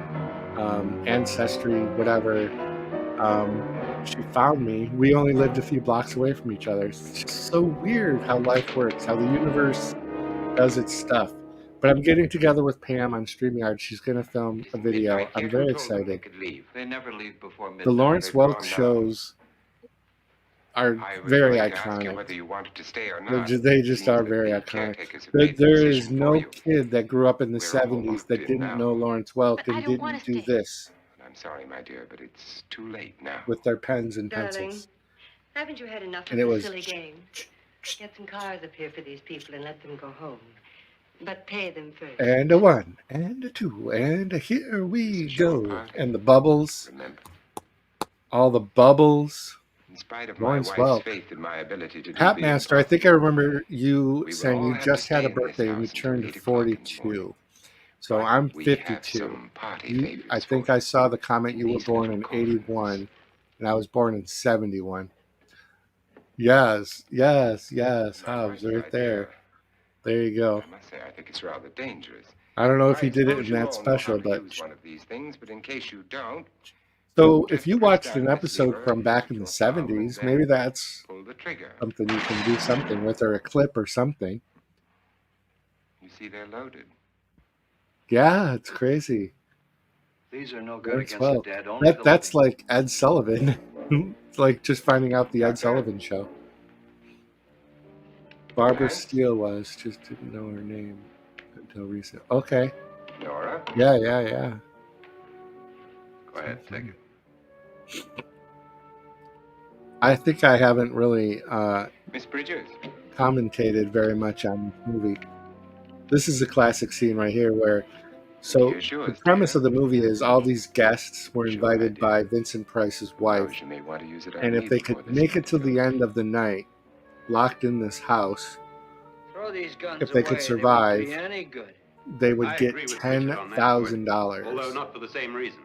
ancestry, whatever, she found me. We only lived a few blocks away from each other. It's just so weird how life works, how the universe does its stuff. But I'm getting together with Pam on StreamYard. She's going to film a video. I'm very excited. They never leave before midnight. The Lawrence They've Welk gone now. shows are I was very going to ask you iconic. whether you wanted to stay or They not. just Seems are that very the iconic. caretakers have made the There is decision for no you. kid that grew up in the We're all 70s locked that in didn't now. know Lawrence Welk But I and don't want didn't to do stay. this I'm sorry, my dear, but it's too late now. with their pens and Darling, pencils. haven't you had enough And of it the was silly game? Get some cars up here for these people and let them go home. But pay them first. and a 1 and a 2 and a here we Show go. party. And the bubbles, Remember, all the bubbles. in spite of Lawrence my wife's Welk. faith in my ability to do Hat the Master, I think I impossible, remember you we will saying all you have just to had a stay in this birthday and you house until turned 8 o'clock in the 42. morning. So But I'm we have 52. some party You, favors I for think you. I saw the comment in you were these born little in coffins. 81 and I was born in 71. Yes, yes, yes. My Hobbs, wife's right idea, there. There you go. I must say, I think it's rather dangerous. I don't know if I he did it suppose in you that all special, know how to but use one of these things, but in case you don't, so just if you press watched down an this episode lever from back in the with your thumb and 70s, maybe then that's pull the trigger. something you can do something with, or a clip or something. You see, they're loaded. Yeah, it's crazy. These are no good Lawrence against the Welk. dead, only the That's living. like Ed Sullivan. It's like just finding out the Ed Doctor? Sullivan show. Barbara Blanche? Steele was, just didn't know her name until recent. Okay. Nora, Yeah, yeah, yeah. Go ahead, take it. I think I haven't really Miss Bridges. commentated very much on this movie. This is a classic scene right here where, so Here's yours, the premise dear. of the movie is all these guests were Sure, invited my by dear. Vincent Price's wife, Suppose you may want to use it on and me if they before could this make it night to the goes. end of the night, locked in this house, Throw these guns if they could away. survive, They won't be any good. they would I get agree with Richard on that $10,000. Although not for the same reason.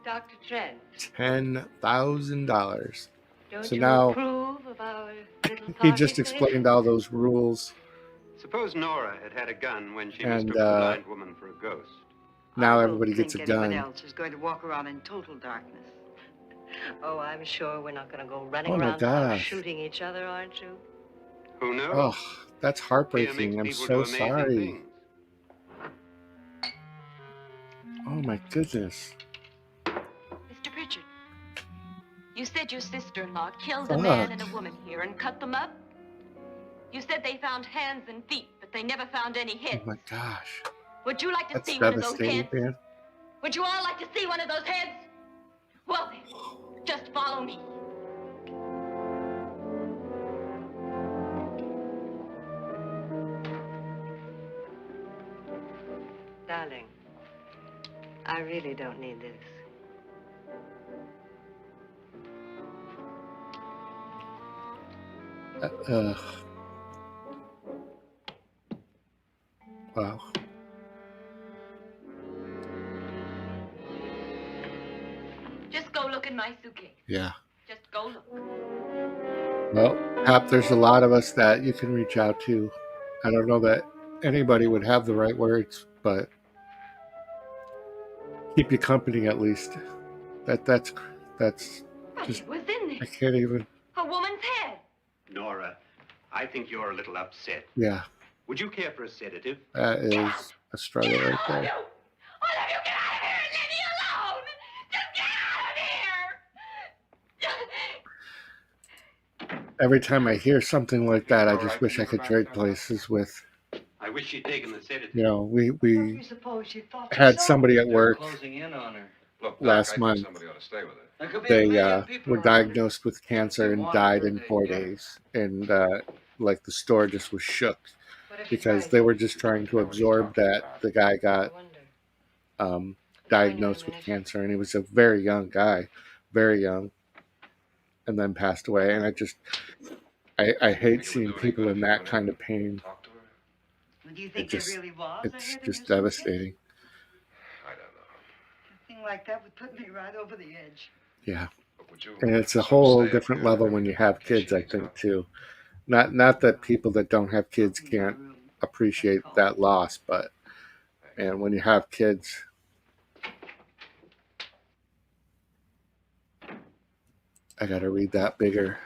Dr. Trent, $10,000. don't So you now approve of our little he party just thing? explained all those rules, Suppose Nora had had a gun when she and mistook the blind woman for a ghost. now I don't everybody gets a think anyone gun. else is going to walk around in total darkness. Oh, I'm sure we're not going to go running Oh my around the house gosh. shooting each other, aren't you? Who knows? Oh, that's Fear heartbreaking. makes I'm people so do amazing sorry. things. Oh my goodness. Mr. Richard, you said your sister-in-law killed a Fuck. man and a woman here and cut them up? You said they found hands and feet, but they never found any Oh heads. my gosh. Would you like to That's see one of those devastating, heads? man. Would you all like to see one of those heads? Well then, just follow me. Darling, I really don't need this. Wow. look in my suitcase. Yeah. Just go look. Well, Hap, there's a lot of us that you can reach out to. I don't know that anybody would have the right words, but keep you company at least. That's But just, it was in I there. can't even. A woman's head. Nora, I think you're a little upset. Yeah, Would you care for a sedative? that is a struggle right there. All of you, get out of here and leave me alone. Just get out of here. Every time I hear something like that, I just wish I could trade places with. I wish she'd taken the sedative. You know, we You suppose she thought had so? somebody at work Closing in on her. Look, Doc, last I think month. somebody ought to stay with her. There could be a They million people were around. diagnosed with cancer and died in 4 days, and like the store just was shook because they were just trying to absorb that the guy got diagnosed with cancer, and he was a very young guy, very young, and then passed away. And I hate seeing people in that kind of pain. Do you think there really was a It's head in just her suitcase? devastating. I don't know. A thing like that would put me right over the edge. Yeah, But would you and it's a sort of whole stay up different here level and when you get have in case kids, she I needs think help? too. Not that people that don't have kids can't appreciate that loss, but and when you have kids, I gotta read that bigger.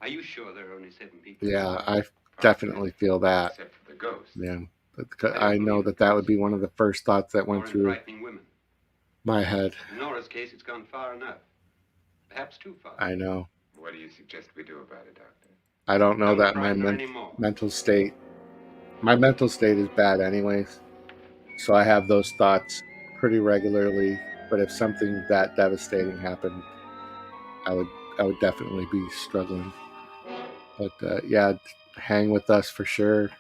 Are you sure there are only 7 people? Yeah, I definitely feel that. Except for the ghost. Yeah, I know that would be one of the first thoughts that went Or in through frightening women. my head. In Nora's case, it's gone far enough. Perhaps too far. I know. What do you suggest we do about it, Doctor? I don't know Don't that my frighten her anymore. mental state is bad anyways. So I have those thoughts pretty regularly. But if something that devastating happened, I would definitely be struggling. But yeah, hang with us for sure.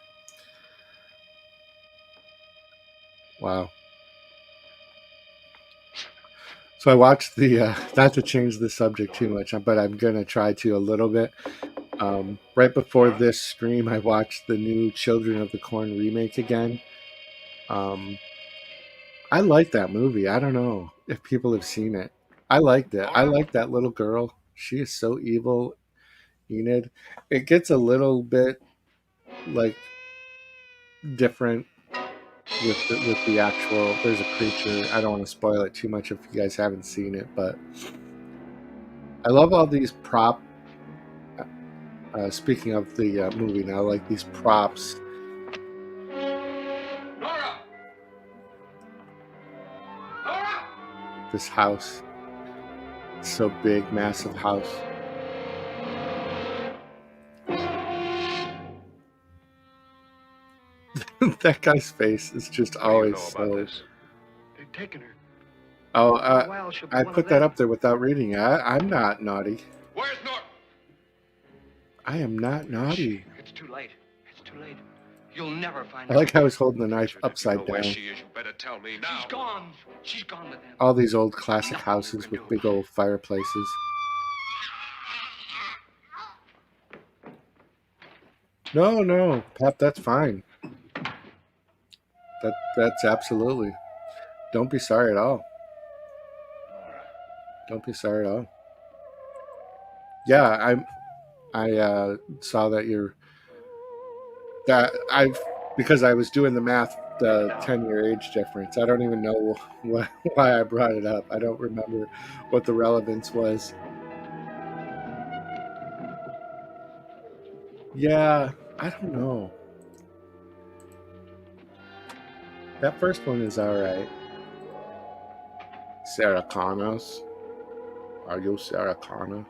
Wow. So I watched the, not to change the subject too much, but I'm going to try to a little bit. Right before this stream, I watched the new Children of the Corn remake again. I like that movie. I don't know if people have seen it. I liked it. I like that little girl. She is so evil, Enid. It gets a little bit like different with the actual. There's a creature. I don't want to spoil it too much if you guys haven't seen it, but I love all these prop. Speaking of the movie now, like these props. Nora! Nora! This house. So big, massive house. That guy's face is just always so. They've taken her. Oh, Well, she'll be I one of put that them. up there without reading it. I'm not naughty. Where's Nora? I am not naughty. It's too late. It's too late. You'll never find I her. like how he's holding the knife If you upside know where down. she is, you better tell me now. She's gone. She's gone with them. All these old classic houses with big old fireplaces. No, Pep, that's fine. That's absolutely. Don't be sorry at all. Don't be sorry at all. Yeah, I saw that because I was doing the math, the 10-year age difference. I don't even know why I brought it up. I don't remember what the relevance was. Yeah, I don't know. That first one is alright. Sarah Connors. Are you Sarah Connor?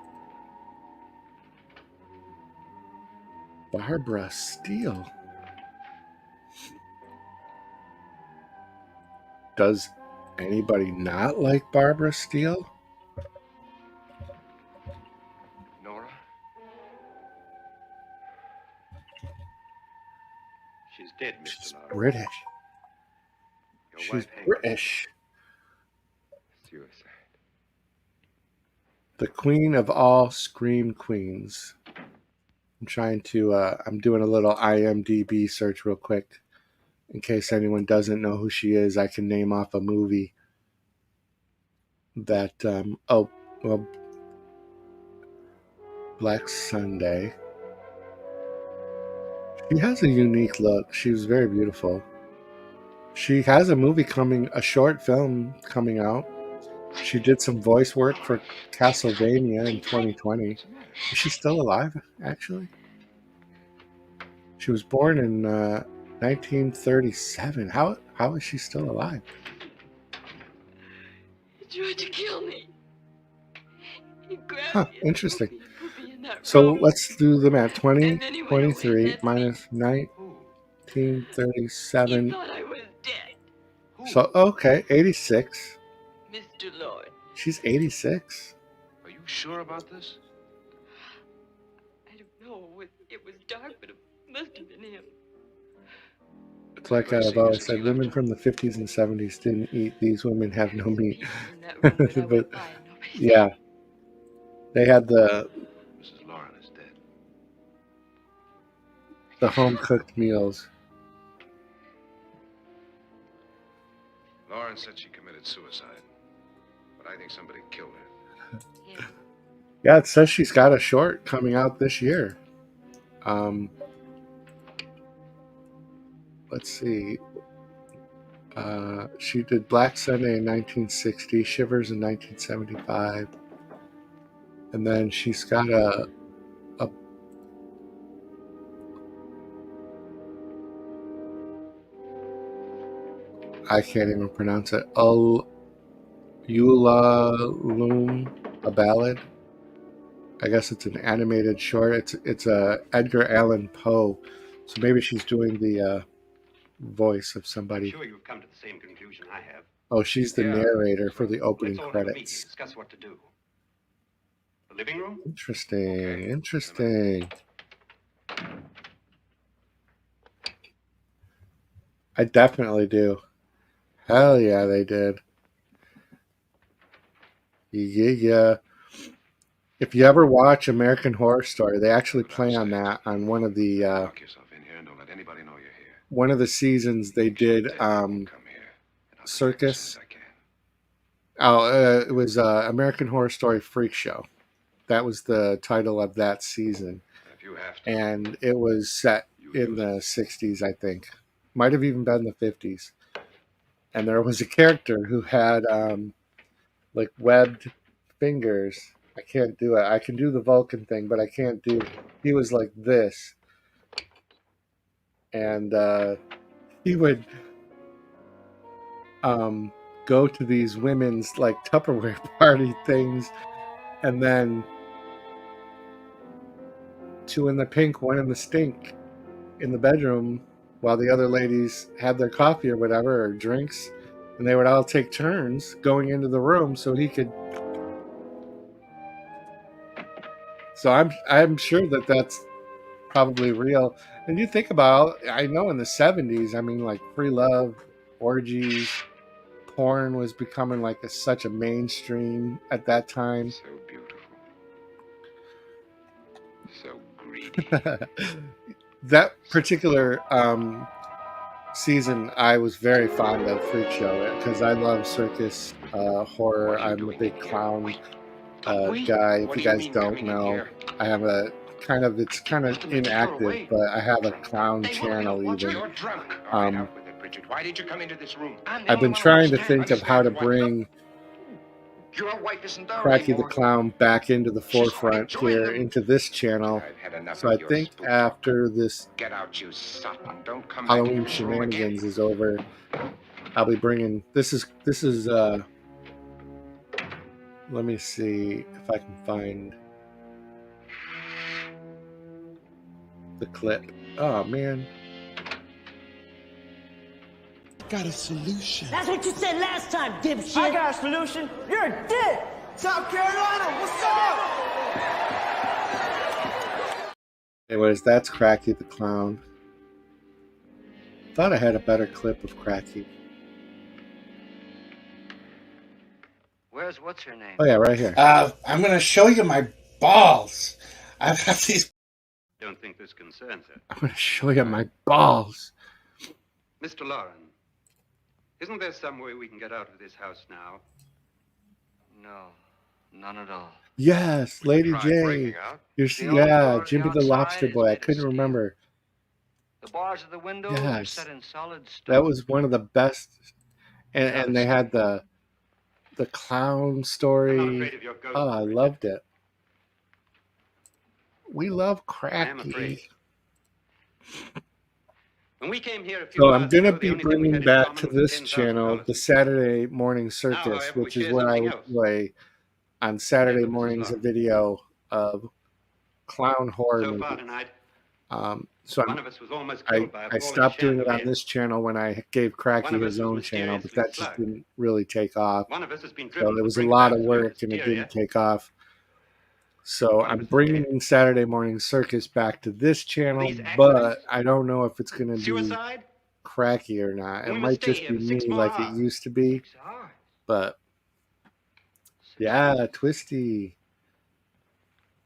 Barbara Steele. Does anybody not like Barbara Steele? Nora? She's dead, Mr. She's Nora. British. Your She's wife hangs British. Suicide. The queen of all scream queens. I'm trying to, I'm doing a little IMDb search real quick In case anyone doesn't know who she is, I can name off a movie that, Black Sunday. She has a unique look. She was very beautiful. She has a short film coming out. She did some voice work for Castlevania in 2020. Is she still alive, actually? She was born in 1937. How is she still alive? He tried to kill me. He grabbed Huh, me interesting. and put me in that So room. let's do the math. 20, And then he went away 23 and left me. minus 1937. He thought I was dead. So, okay, 86. Mr. Lord. She's 86. Are you sure about this? I don't know. It was dark, but it must have been him. It's like I've always said, women from the 50s and 70s didn't eat. These women have no meat. But, yeah. They had Mrs. Lauren is dead. the home-cooked meals. Lauren said she committed suicide, but I think somebody killed her. Yeah, it says she's got a short coming out this year. Let's see. She did Black Sunday in 1960, Shivers in 1975, and then she's got a I can't even pronounce it. Eula, a ballad. I guess it's an animated short. It's a Edgar Allan Poe, so maybe she's doing the voice of somebody. I'm sure you've come to the same conclusion I have. Oh, she's the narrator for the opening Let's all have a meeting, credits. discuss what to do. The living room? Interesting. Interesting. I definitely do. Hell yeah, they did. Yeah. If you ever watch American Horror Story, they actually play on that on one of the Lock yourself in here and don't let anybody know you're here. one of the seasons. They did circus. It was American Horror Story Freak Show. That was the title of that season, and it was set in the 60s, I think. Might have even been the 50s. And there was a character who had like webbed fingers. I can't do it. I can do the Vulcan thing, but I can't do. He was like this, and he would go to these women's like Tupperware party things, and then 2 in the pink, 1 in the stink in the bedroom while the other ladies had their coffee or whatever, or drinks, and they would all take turns going into the room so he could. So I'm sure that that's probably real. And you think about, I know in the 70s, I mean, like free love, orgies, porn was becoming like such a mainstream at that time. So beautiful. So greedy. That particular season, I was very fond of Freak Show because I love circus horror. I'm a big clown guy. If you guys don't know, I have a it's kind of inactive, but I have a clown channel even. Why did you come into this room? I've been trying to think of how to bring Cracky the Clown back into the forefront here, into this channel. So I think after this Halloween shenanigans is over, I'll be bringing, this is let me see if I can find the clip. Oh man. Got a solution. That's what you said last time, dipshit. I got a solution. You're a dick. South Carolina, what's up? Anyways, that's Cracky the Clown. Thought I had a better clip of Cracky. Where's what's her name? Oh yeah, right here. I'm going to show you my balls. I've got these. Don't think this concerns her. I'm going to show you my balls. Mr. Lauren, isn't there some way we can get out of this house now? No, none at all. Yes, Lady tried J. breaking out. Yeah, Jimmy the Lobster Boy. I couldn't remember. The bars of the windows are Yes, set in solid stone. that was one of the best. And Another they had the clown I'm not story. afraid of your ghost. Oh, I loved it. We love I am afraid. Cracky. When we came here a few So I'm hours going to ago, the be only thing we bringing had in back common to was this $10,000 channel the each. Saturday Morning Circus, however, we which is share where I something would else. play on Saturday Remember, Mrs. mornings a Lauren. video of clown horror So far movies. tonight, So one of us was almost I killed by a falling stopped doing it on chandelier. this channel when I gave One Cracky of us his was own channel, but mysteriously that just slugged. didn't really take off. One of us has been So driven there to was a bring lot back of through work and it hysteria. didn't take off. So One of I'm us is bringing dead. Saturday Morning Circus back to this channel, These but accidents? I don't know if it's going to be Suicide? Cracky or not. It We must might stay just here be for me 6 more like it hours. used to be. 6 hours. But yeah, Twisty.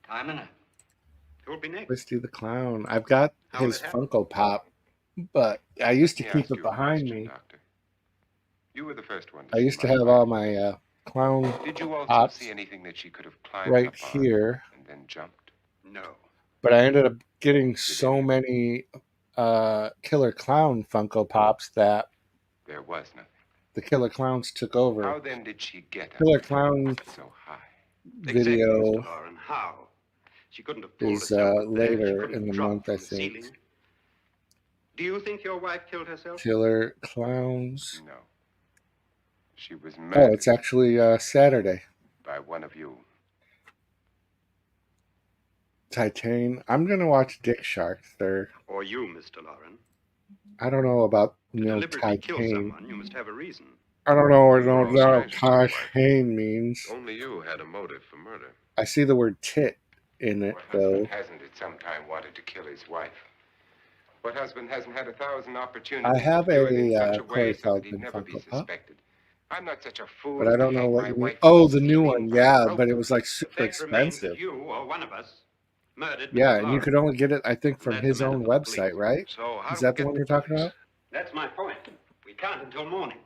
Time enough. Who'll be next? Twisty the Clown. I've got How will his it happen? Funko Pop, but I used to He keep asked it you a behind question, me. Doctor. You were the first one to I see used to my have wife. all my clown Did you also pops see anything that she could have climbed right up on here, and then jumped? No. but I ended up getting so many Killer Clown Funko Pops that There was nothing. the Killer Clowns took How over. then did she get up Killer Clown so high? Exactly, video Mr. Lauren. How? She couldn't have pulled is herself up there. She later couldn't in have the dropped month, I from the think. ceiling. Do you think your wife killed herself? Killer Clowns. No. She was Oh, murdered it's actually Saturday. by one of you. Titan. I'm gonna watch Dick Shark third. Or you, Mr. Lauren? I don't know about To deliberately kill Titan. someone, you must have a reason. I don't know what You were all strangers to the wife. Titan means. Only you had a motive for murder. I see the word tit in it What though. husband hasn't at some time wanted to kill his wife? What husband hasn't had 1,000 opportunities I have to do it in a such a way Corey so that he'd Feldman never be Funko Pop, suspected? I'm not such a fool but as I to don't know hang what my you mean. wife Oh, for the new stealing one, by yeah, rope. but it was like The super fact remains expensive. that you, or one of us, murdered Yeah, Mrs. and you Lauren. could only get it, I think, from Led his the men own to the website, police. right? So how Is do we that the get one the you're talking police? about? That's my point. We can't until morning.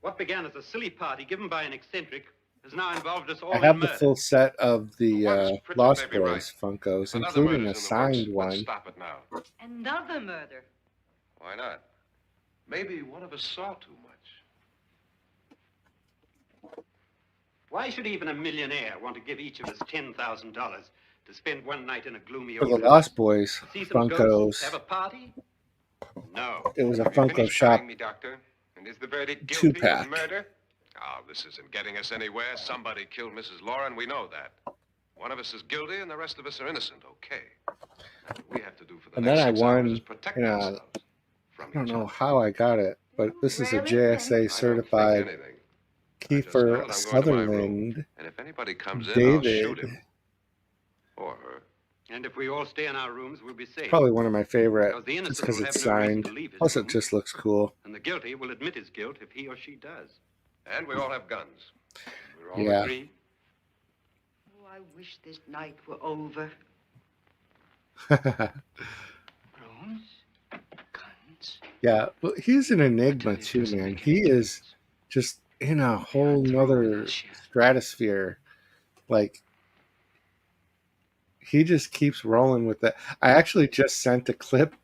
What began as a silly party given by an eccentric has now involved us all I in have the murder. full set of the Pritchard Lost may be right. Boys Funkos, If another including a murder's in the works, signed let's one. stop it now. Another murder. Why not? Maybe one of us saw too much. Why should even a millionaire want to give each of us $10,000 to spend one night in a gloomy For the old Lost Boys house? See some ghosts? Have Funkos, a party? No. it was a Have you Funko finished Shop trying me, Doctor? And is the verdict guilty of 2-pack. murder? Oh, this isn't getting us anywhere. Somebody killed Mrs. Lauren. We know that. One of us is guilty and the rest of us are innocent. Okay. What we have to do for the And next then I 6 hours is won protect in a, ourselves from I don't each know other. how I got it, but this is a Really? JSA certified Anything. Kiefer know that I'm going to my Sutherland And if anybody comes in, I'll shoot David. him. Or her. And if we all stay in our rooms, we'll be safe. Probably one of my favorite, Because the just innocent because will it's have no reason signed. to leave his Plus, it room, just looks cool. and the guilty will admit his guilt if he or she does. And we all have guns. We're all Yeah. agreed. Oh, I wish this night were over. Rooms? Guns? Yeah, well, he's an enigma too, man. He is just in a whole nother stratosphere. Like, he just keeps rolling with that. I actually just sent a clip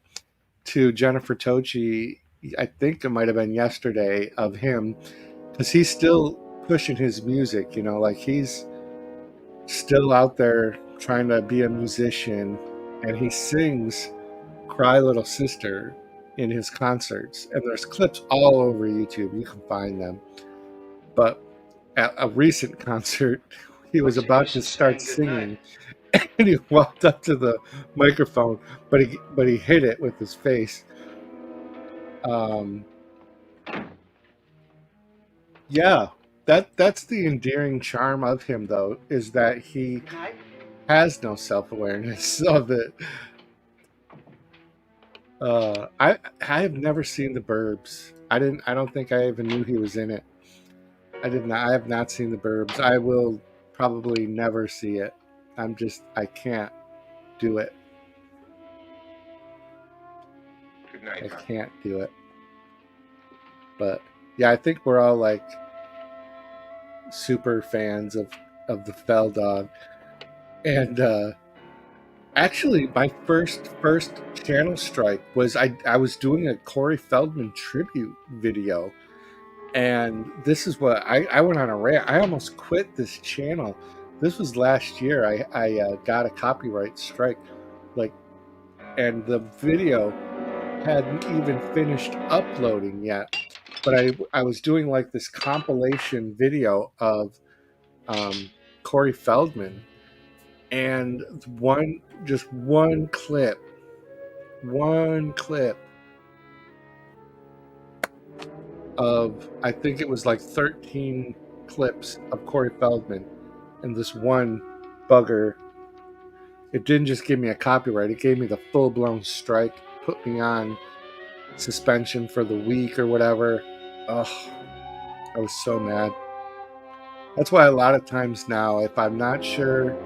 to Jennifer Tochi, I think it might have been yesterday, of him, because he's still pushing his music, you know, like he's still out there trying to be a musician, and he sings Cry Little Sister in his concerts, and there's clips all over YouTube. You can find them. But at a recent concert, he was about to start singing, and he walked up to the microphone, but he hit it with his face. Yeah, that's the endearing charm of him, though, is that he has no self-awareness of it. I have never seen The Burbs. I don't think I even knew he was in it. I have not seen The Burbs. I will probably never see it. I can't do it. Good night, I Doctor. can't do it. But yeah, I think we're all like super fans of the Fell Dog. And actually, my first channel strike was I was doing a Corey Feldman tribute video, and this is what I went on a rant. I almost quit this channel. This was last year. I got a copyright strike, like, and the video hadn't even finished uploading yet. But I was doing like this compilation video of Corey Feldman, and one clip of, I think it was like 13 clips of Corey Feldman, and this one bugger, it didn't just give me a copyright, it gave me the full-blown strike, put me on suspension for the week or whatever. Ugh, I was so mad. That's why a lot of times now, if I'm not sure,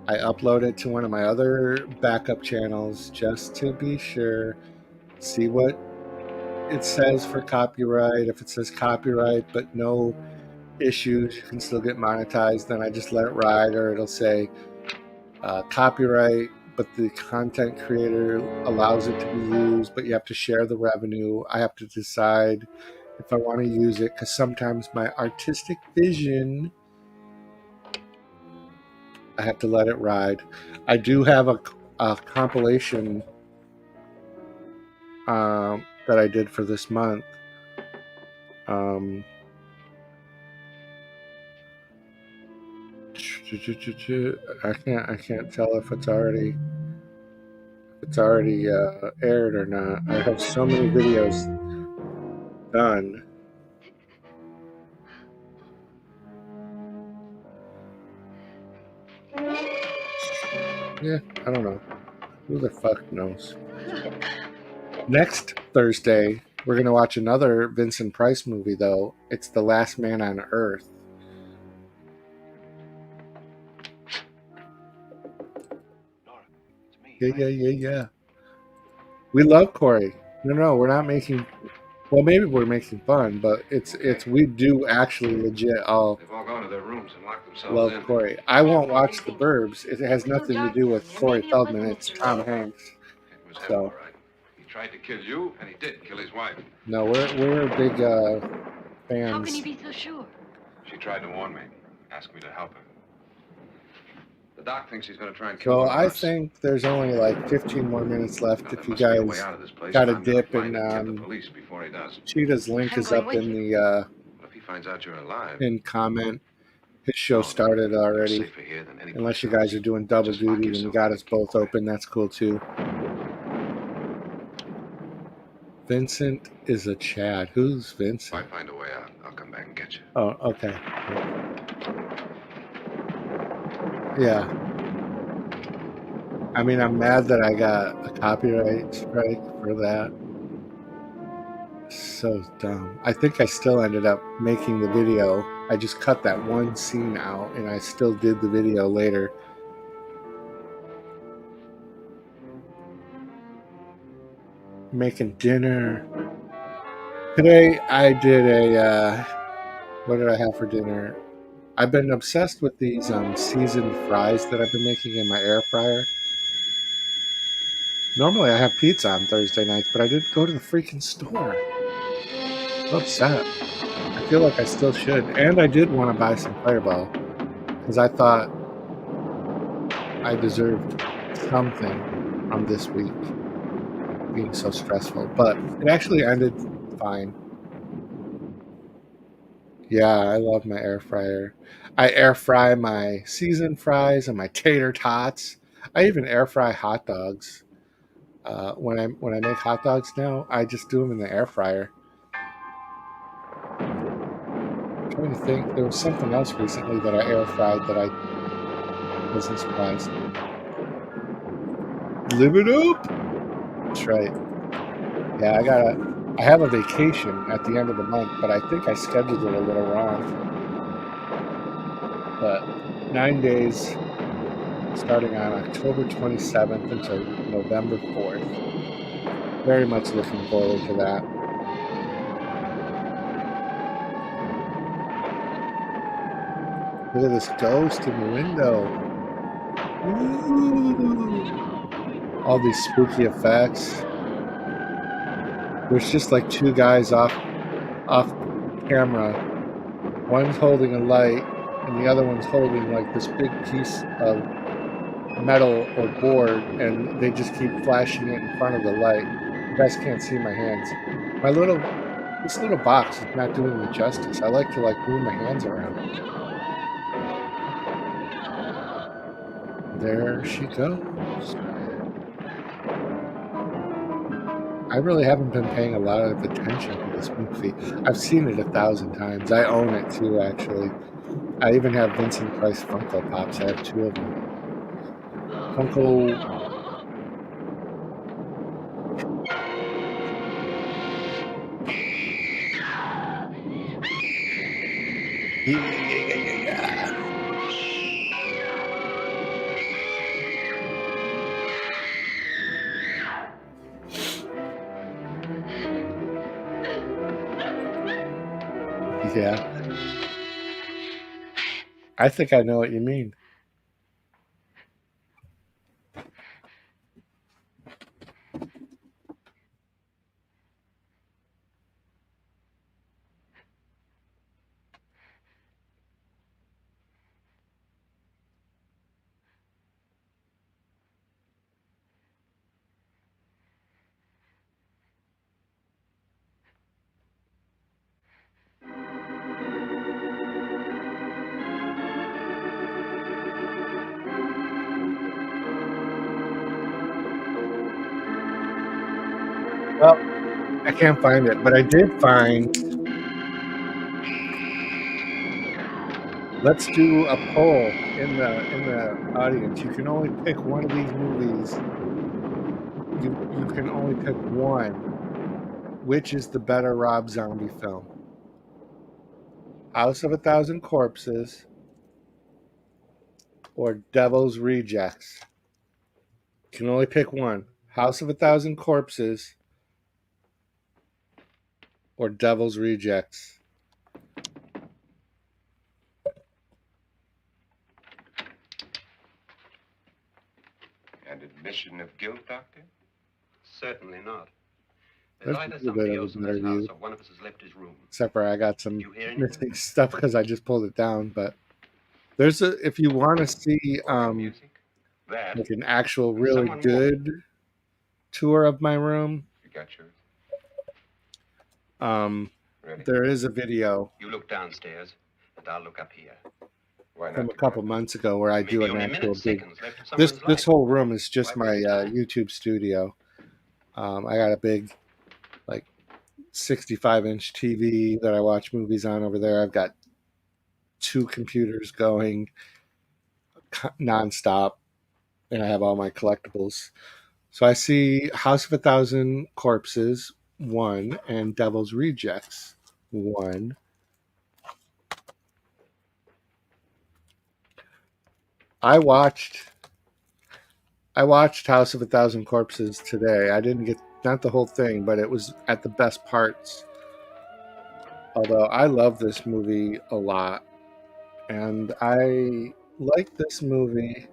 I upload it to one of my other backup channels just to be sure, see what it says for copyright. If it says copyright but no issues, you can still get monetized, then I just let it ride. Or it'll say copyright, but the content creator allows it to be used, but you have to share the revenue. I have to decide if I want to use it, because sometimes my artistic vision, I have to let it ride. I do have a compilation that I did for this month. I can't tell if it's already aired or not. I have so many videos done. Yeah, I don't know. Who the fuck knows? Next Thursday, we're going to watch another Vincent Price movie, though. It's The Last Man on Earth. Yeah. We love Corey. No, we're not making... Well, maybe we're making fun, but we do actually legit all... They've all gone to their rooms and locked themselves love in. Corey. I won't watch The Burbs. It has nothing to do with Corey Feldman. It's Tom Hanks. It was him, So... all right. He tried to kill you, and he did kill his wife. No, we're big fans. How can you be so sure? She tried to warn me, asked me to help her. The doc thinks he's going to try and kill So one I of us. think there's only like 15 more minutes left. Now, If there you must be a way guys out of this place, got a and I'm gonna dip, find and and get the police before he does. Cheetah's link is up in the What if he finds out you're alive? in comment. His show started already. safer here than any Unless you guys are doing double duty and you got us both open, that's cool too. Vincent is a Chad. Who's Vincent? If I find a way out, I'll come back and get you. Oh, okay. Yeah. I mean, I'm mad that I got a copyright strike for that. So dumb. I think I still ended up making the video. I just cut that one scene out, and I still did the video later. Making dinner. Today I did a, what did I have for dinner? I've been obsessed with these seasoned fries that I've been making in my air fryer. Normally I have pizza on Thursday nights, but I didn't go to the freaking store. I'm upset. I feel like I still should. And I did want to buy some Fireball, because I thought I deserved something from this week being so stressful. But it actually ended fine. Yeah, I love my air fryer. I air fry my seasoned fries and my tater tots. I even air fry hot dogs. When I make hot dogs now, I just do them in the air fryer. I'm trying to think, there was something else recently that I air fried that I wasn't surprised. Live it up. That's right. Yeah, I have a vacation at the end of the month, but I think I scheduled it a little wrong. But 9 days, starting on October 27th until November 4th. Very much looking forward to that. Look at this ghost in the window. Ooh. All these spooky effects. There's just like two guys off camera. One's holding a light, and the other one's holding like this big piece of metal or board, and they just keep flashing it in front of the light. You guys can't see my hands. This little box is not doing me justice. I like to like move my hands around. There she goes. I really haven't been paying a lot of attention to this movie. I've seen it 1,000 times. I own it too, actually. I even have Vincent Price Funko Pops. I have 2 of them. Funko. Yeah. I think I know what you mean. Well, I can't find it, but I did find. Let's do a poll in the audience. You can only pick one of these movies. You can only pick one. Which is the better Rob Zombie film? House of a Thousand Corpses or Devil's Rejects? You can only pick one. House of a Thousand Corpses or Devil's Rejects? An admission of guilt, Doctor? Certainly not. There's There's a either little bit somebody of else a in better this house view. or one of us has left his room. Except for I got some You hear anything? missing stuff because I just pulled it down. But there's if you want to see like an actual really Someone good tour of my room, You got yours? Ready? there is a video You look downstairs, and I'll look up here. Why from not? a couple months ago where I do Maybe an only actual minutes, big. seconds left of This someone's life. whole room is just Why my waste time? YouTube studio. I got a big, like, 65-inch TV that I watch movies on over there. I've got 2 computers going nonstop, and I have all my collectibles. So I see House of a Thousand Corpses 1 and Devil's Rejects 1. I watched House of a Thousand Corpses today. I didn't get, not the whole thing, but it was at the best parts. Although I love this movie a lot. And I like this movie,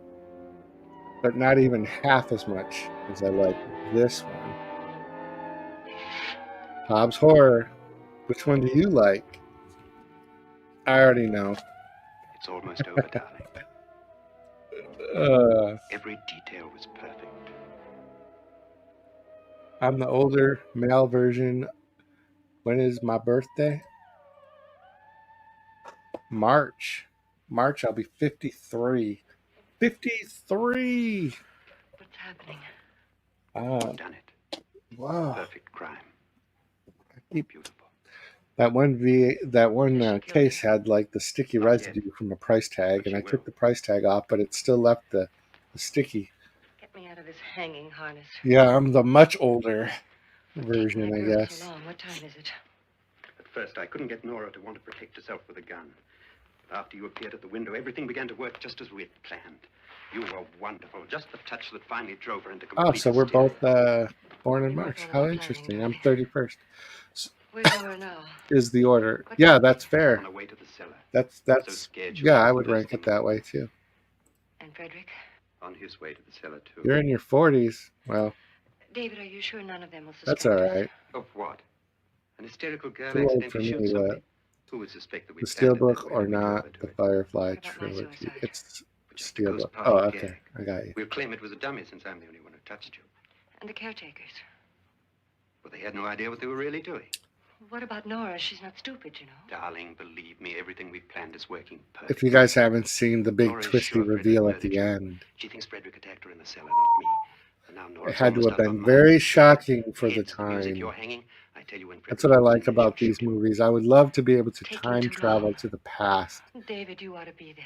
but not even half as much as I like this one. Hobbs Horror. Which one do you like? I already know. It's almost over, darling. Every detail was perfect. I'm the older male version. When is my birthday? March. I'll be 53. 53! What's happening? You've done it. Wow. Perfect crime. Beautiful. That one case had like the sticky residue from a price tag, and I took the price tag off, but it still left the sticky. Get me out of this hanging harness. Yeah, I'm the much older version, I guess. So long. What time is it? At first, I couldn't get Nora to want to protect herself with a gun. But after you appeared at the window, everything began to work just as we had planned. You were wonderful. Just the touch that finally drove her into complete Oh, so we're hysteria. both born in March. How interesting. I'm 31st. Where's Nora now? is the order. Yeah, that's fair. On the way to the cellar. That's scared you yeah, I wouldn't would do rank it that way too. And Frederick? On his way to the cellar, too. You're in your 40s. Well, David, are you sure none of them will that's suspect all us? right. Of what? An hysterical girl Too old accidentally for me, shoots but somebody? Who would suspect that we the planned it that Steelbook way or when we drove not, her to the it? Firefly What about my trilogy. suicide? It's Just a ghost Steelbook. party Oh, gag. okay. I got you. We'll claim it was a dummy since I'm the only one who touched you. And the caretakers? Well, they had no idea what they were really doing. What about Nora? She's not stupid, you know. Darling, believe me, everything we've planned is working perfectly. If you guys haven't seen the big Nora is twisty sure Frederick reveal at murdered the you. end, She thinks Frederick attacked her in the cellar, not me. And now Nora's it had to almost have out of been her very mind. shocking for the Heads, music, time. you're hanging. I tell you, when That's Frederick what I like comes in, about he'll these shoot you. movies. I would love to be able to Taking time too travel long. to the past. David, you ought to be there.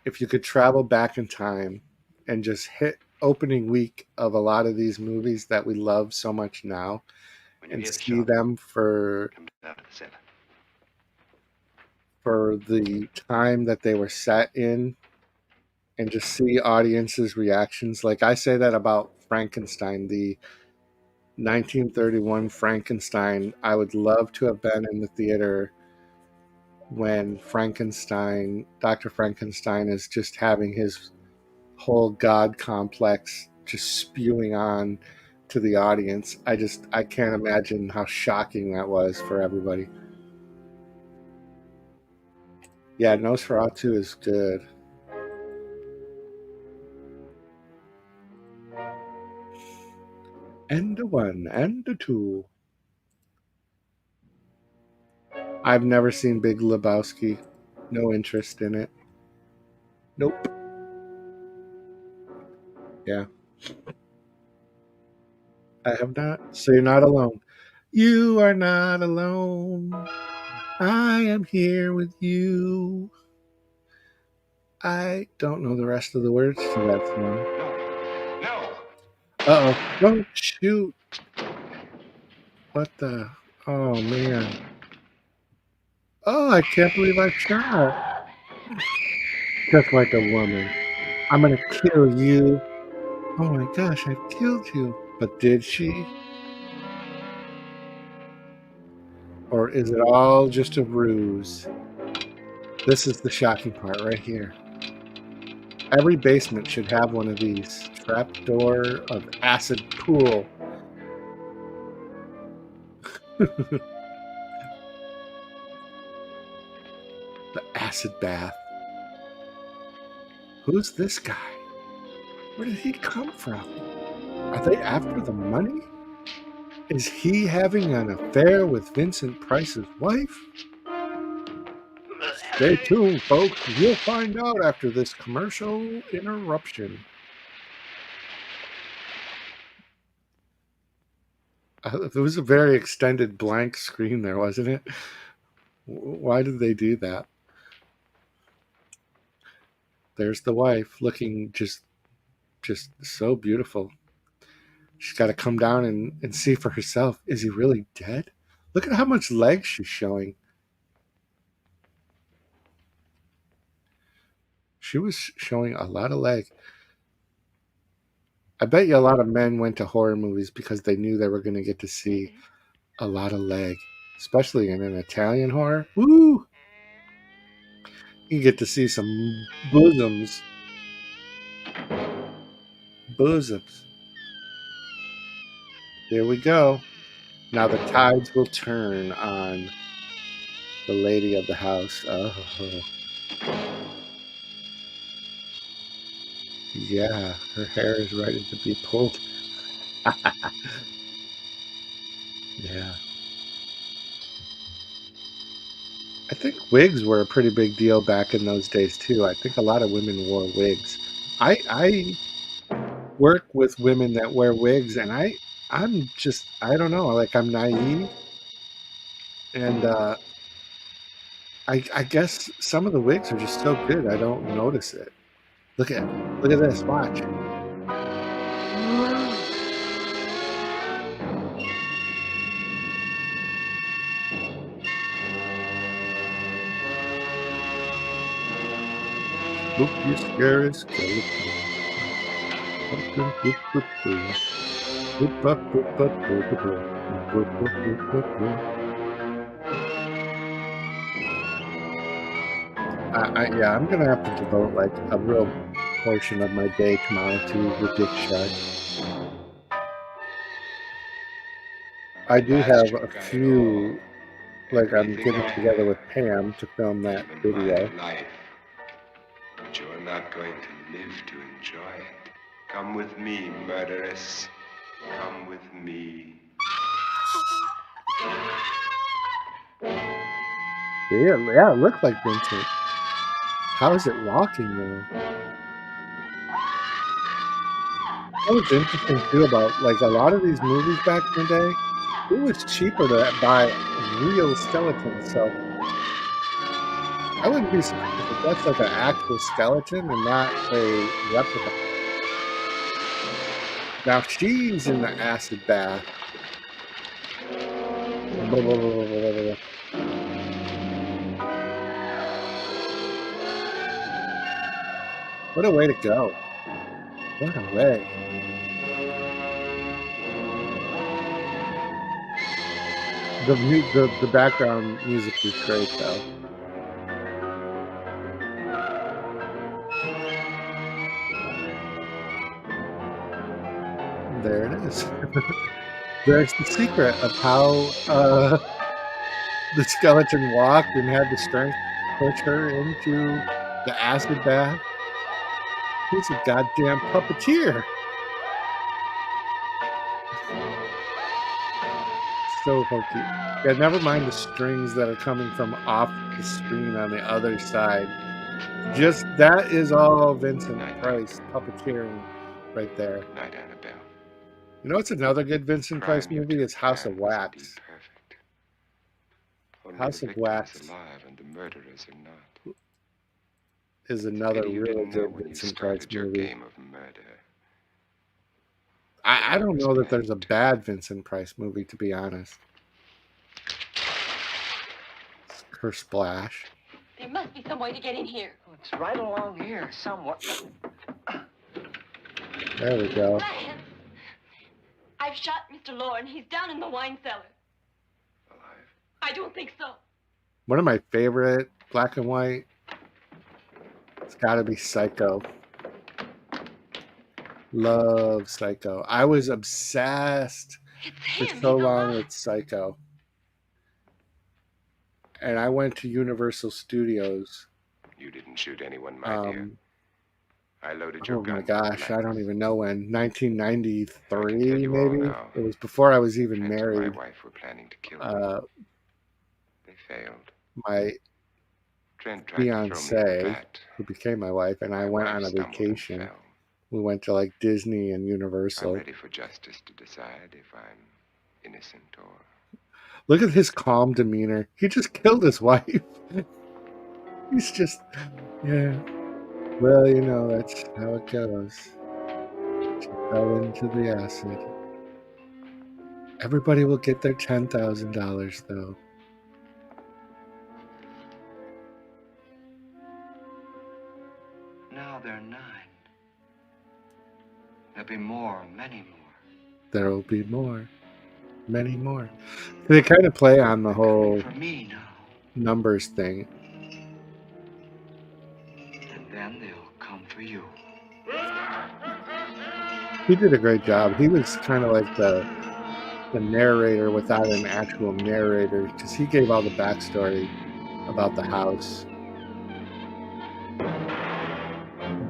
If you could travel back in time and just hit opening week of a lot of these movies that we love so much now When you and hear the see shot, them for come out of the cellar. the time that they were set in and just see audiences' reactions. Like I say that about Frankenstein, the 1931 Frankenstein. I would love to have been in the theater when Frankenstein, Dr. Frankenstein, is just having his whole God complex just spewing on to the audience. I can't imagine how shocking that was for everybody. Yeah, Nosferatu is good. And a one, and a two. I've never seen Big Lebowski. No interest in it. Nope. Yeah. I have not. So you're not alone. You are not alone. I am here with you. I don't know the rest of the words to that song. No! Uh-oh. Don't shoot. What the? Oh, man. Oh, I can't believe I shot. Just like a woman. I'm going to kill you. Oh my gosh, I killed you. But did she? Or is it all just a ruse? This is the shocking part right here. Every basement should have one of these. Trapdoor of acid pool. The acid bath. Who's this guy? Where did he come from? Are they after the money? Is he having an affair with Vincent Price's wife? Stay tuned, folks. You'll find out after this commercial interruption. It was a very extended blank screen there, wasn't it? Why did they do that? There's the wife looking just so beautiful. She's got to come down and see for herself. Is he really dead? Look at how much leg she's showing. She was showing a lot of leg. I bet you a lot of men went to horror movies because they knew they were going to get to see a lot of leg, especially in an Italian horror. Woo! You get to see some bosoms. Bosoms. Here we go. Now the tides will turn on the lady of the house. Oh. Yeah, her hair is ready to be pulled. Yeah. I think wigs were a pretty big deal back in those days too. I think a lot of women wore wigs. I work with women that wear wigs, and I'm just, I don't know, like I'm naive, and I guess some of the wigs are just so good I don't notice it. Look at this, watch. Spooky, scary skeleton. Yeah, I'm gonna have to devote like a real portion of my day tomorrow to Richard. I do have a few, like I'm getting together with Pam to film that video. Life, but you're not going to live to enjoy it. Come with me, murderess. Come with me. Yeah, it looked like Vincent. How is it walking though? That was interesting too about like a lot of these movies back in the day. It was cheaper to buy real skeletons, so I wouldn't be surprised if that's like an actual skeleton and not a replica. Now she's in the acid bath. Blah, blah, blah, blah, blah, blah. What a way to go. What a way. The background music is great though. There it is. There's the secret of how the skeleton walked and had the strength to push her into the acid bath. He's a goddamn puppeteer. So hokey. Yeah, never mind the strings that are coming from off the screen on the other side. Just that is all Vincent Price puppeteering right there. Night, Annabelle. You know what's another good Vincent Price movie? It's House of Wax. House of Wax alive and the murderers are not. Is another really good Vincent Price movie. Game of murder. I don't know that there's a bad Vincent Price movie, to be honest. Her splash. There must be some way to get in here. Oh, it's right along here, somewhat. There we go. I've shot Mr. Lorne. He's down in the wine cellar. Alive? I don't think so. One of my favorite black and white. It's got to be Psycho. Love Psycho. I was obsessed for so long with Psycho. And I went to Universal Studios. You didn't shoot anyone, my dear. I loaded your gun. Oh my gosh, I don't even know when. 1993, maybe? It was before I was even married. My wife were planning to kill me. They failed. My fiance, who became my wife, and I went on a vacation. We went to like Disney and Universal. I'm ready for justice to decide if I'm innocent or... Look at his calm demeanor. He just killed his wife. He's just, yeah. Well, you know, that's how it goes. She fell into the acid. Everybody will get their $10,000, though. Now there are 9. There'll be more, many more. There will be more. Many more. They kind of play on the whole numbers thing. And then they'll come for you. He did a great job. He was kind of like the narrator without an actual narrator, because he gave all the backstory about the house.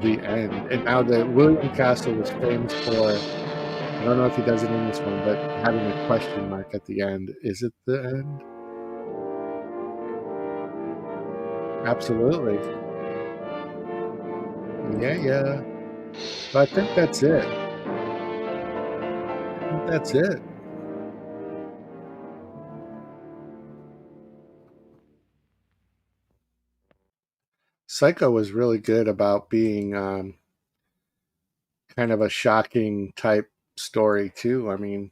The end. And now that William Castle was famous for, I don't know if he does it in this one, but having a question mark at the end. Is it the end? Absolutely. Yeah. But I think that's it. That's it. Psycho was really good about being kind of a shocking type story too. I mean,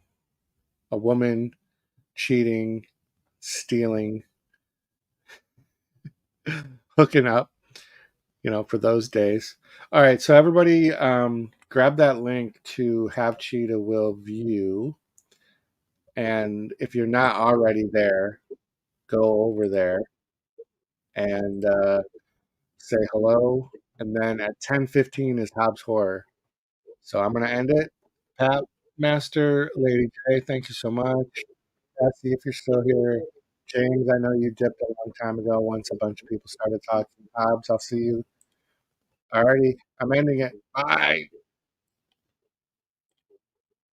a woman cheating, stealing, hooking up, you know, for those days. All right, so everybody grab that link to Have Cheetah Will View. And if you're not already there, go over there and say hello. And then at 10:15 is Hobbs Horror. So I'm going to end it. Pat Master, Lady J, thank you so much. Patsy, if you're still here. James, I know you dipped a long time ago once a bunch of people started talking. Hobbs, I'll see you. Alrighty, I'm ending it. Bye.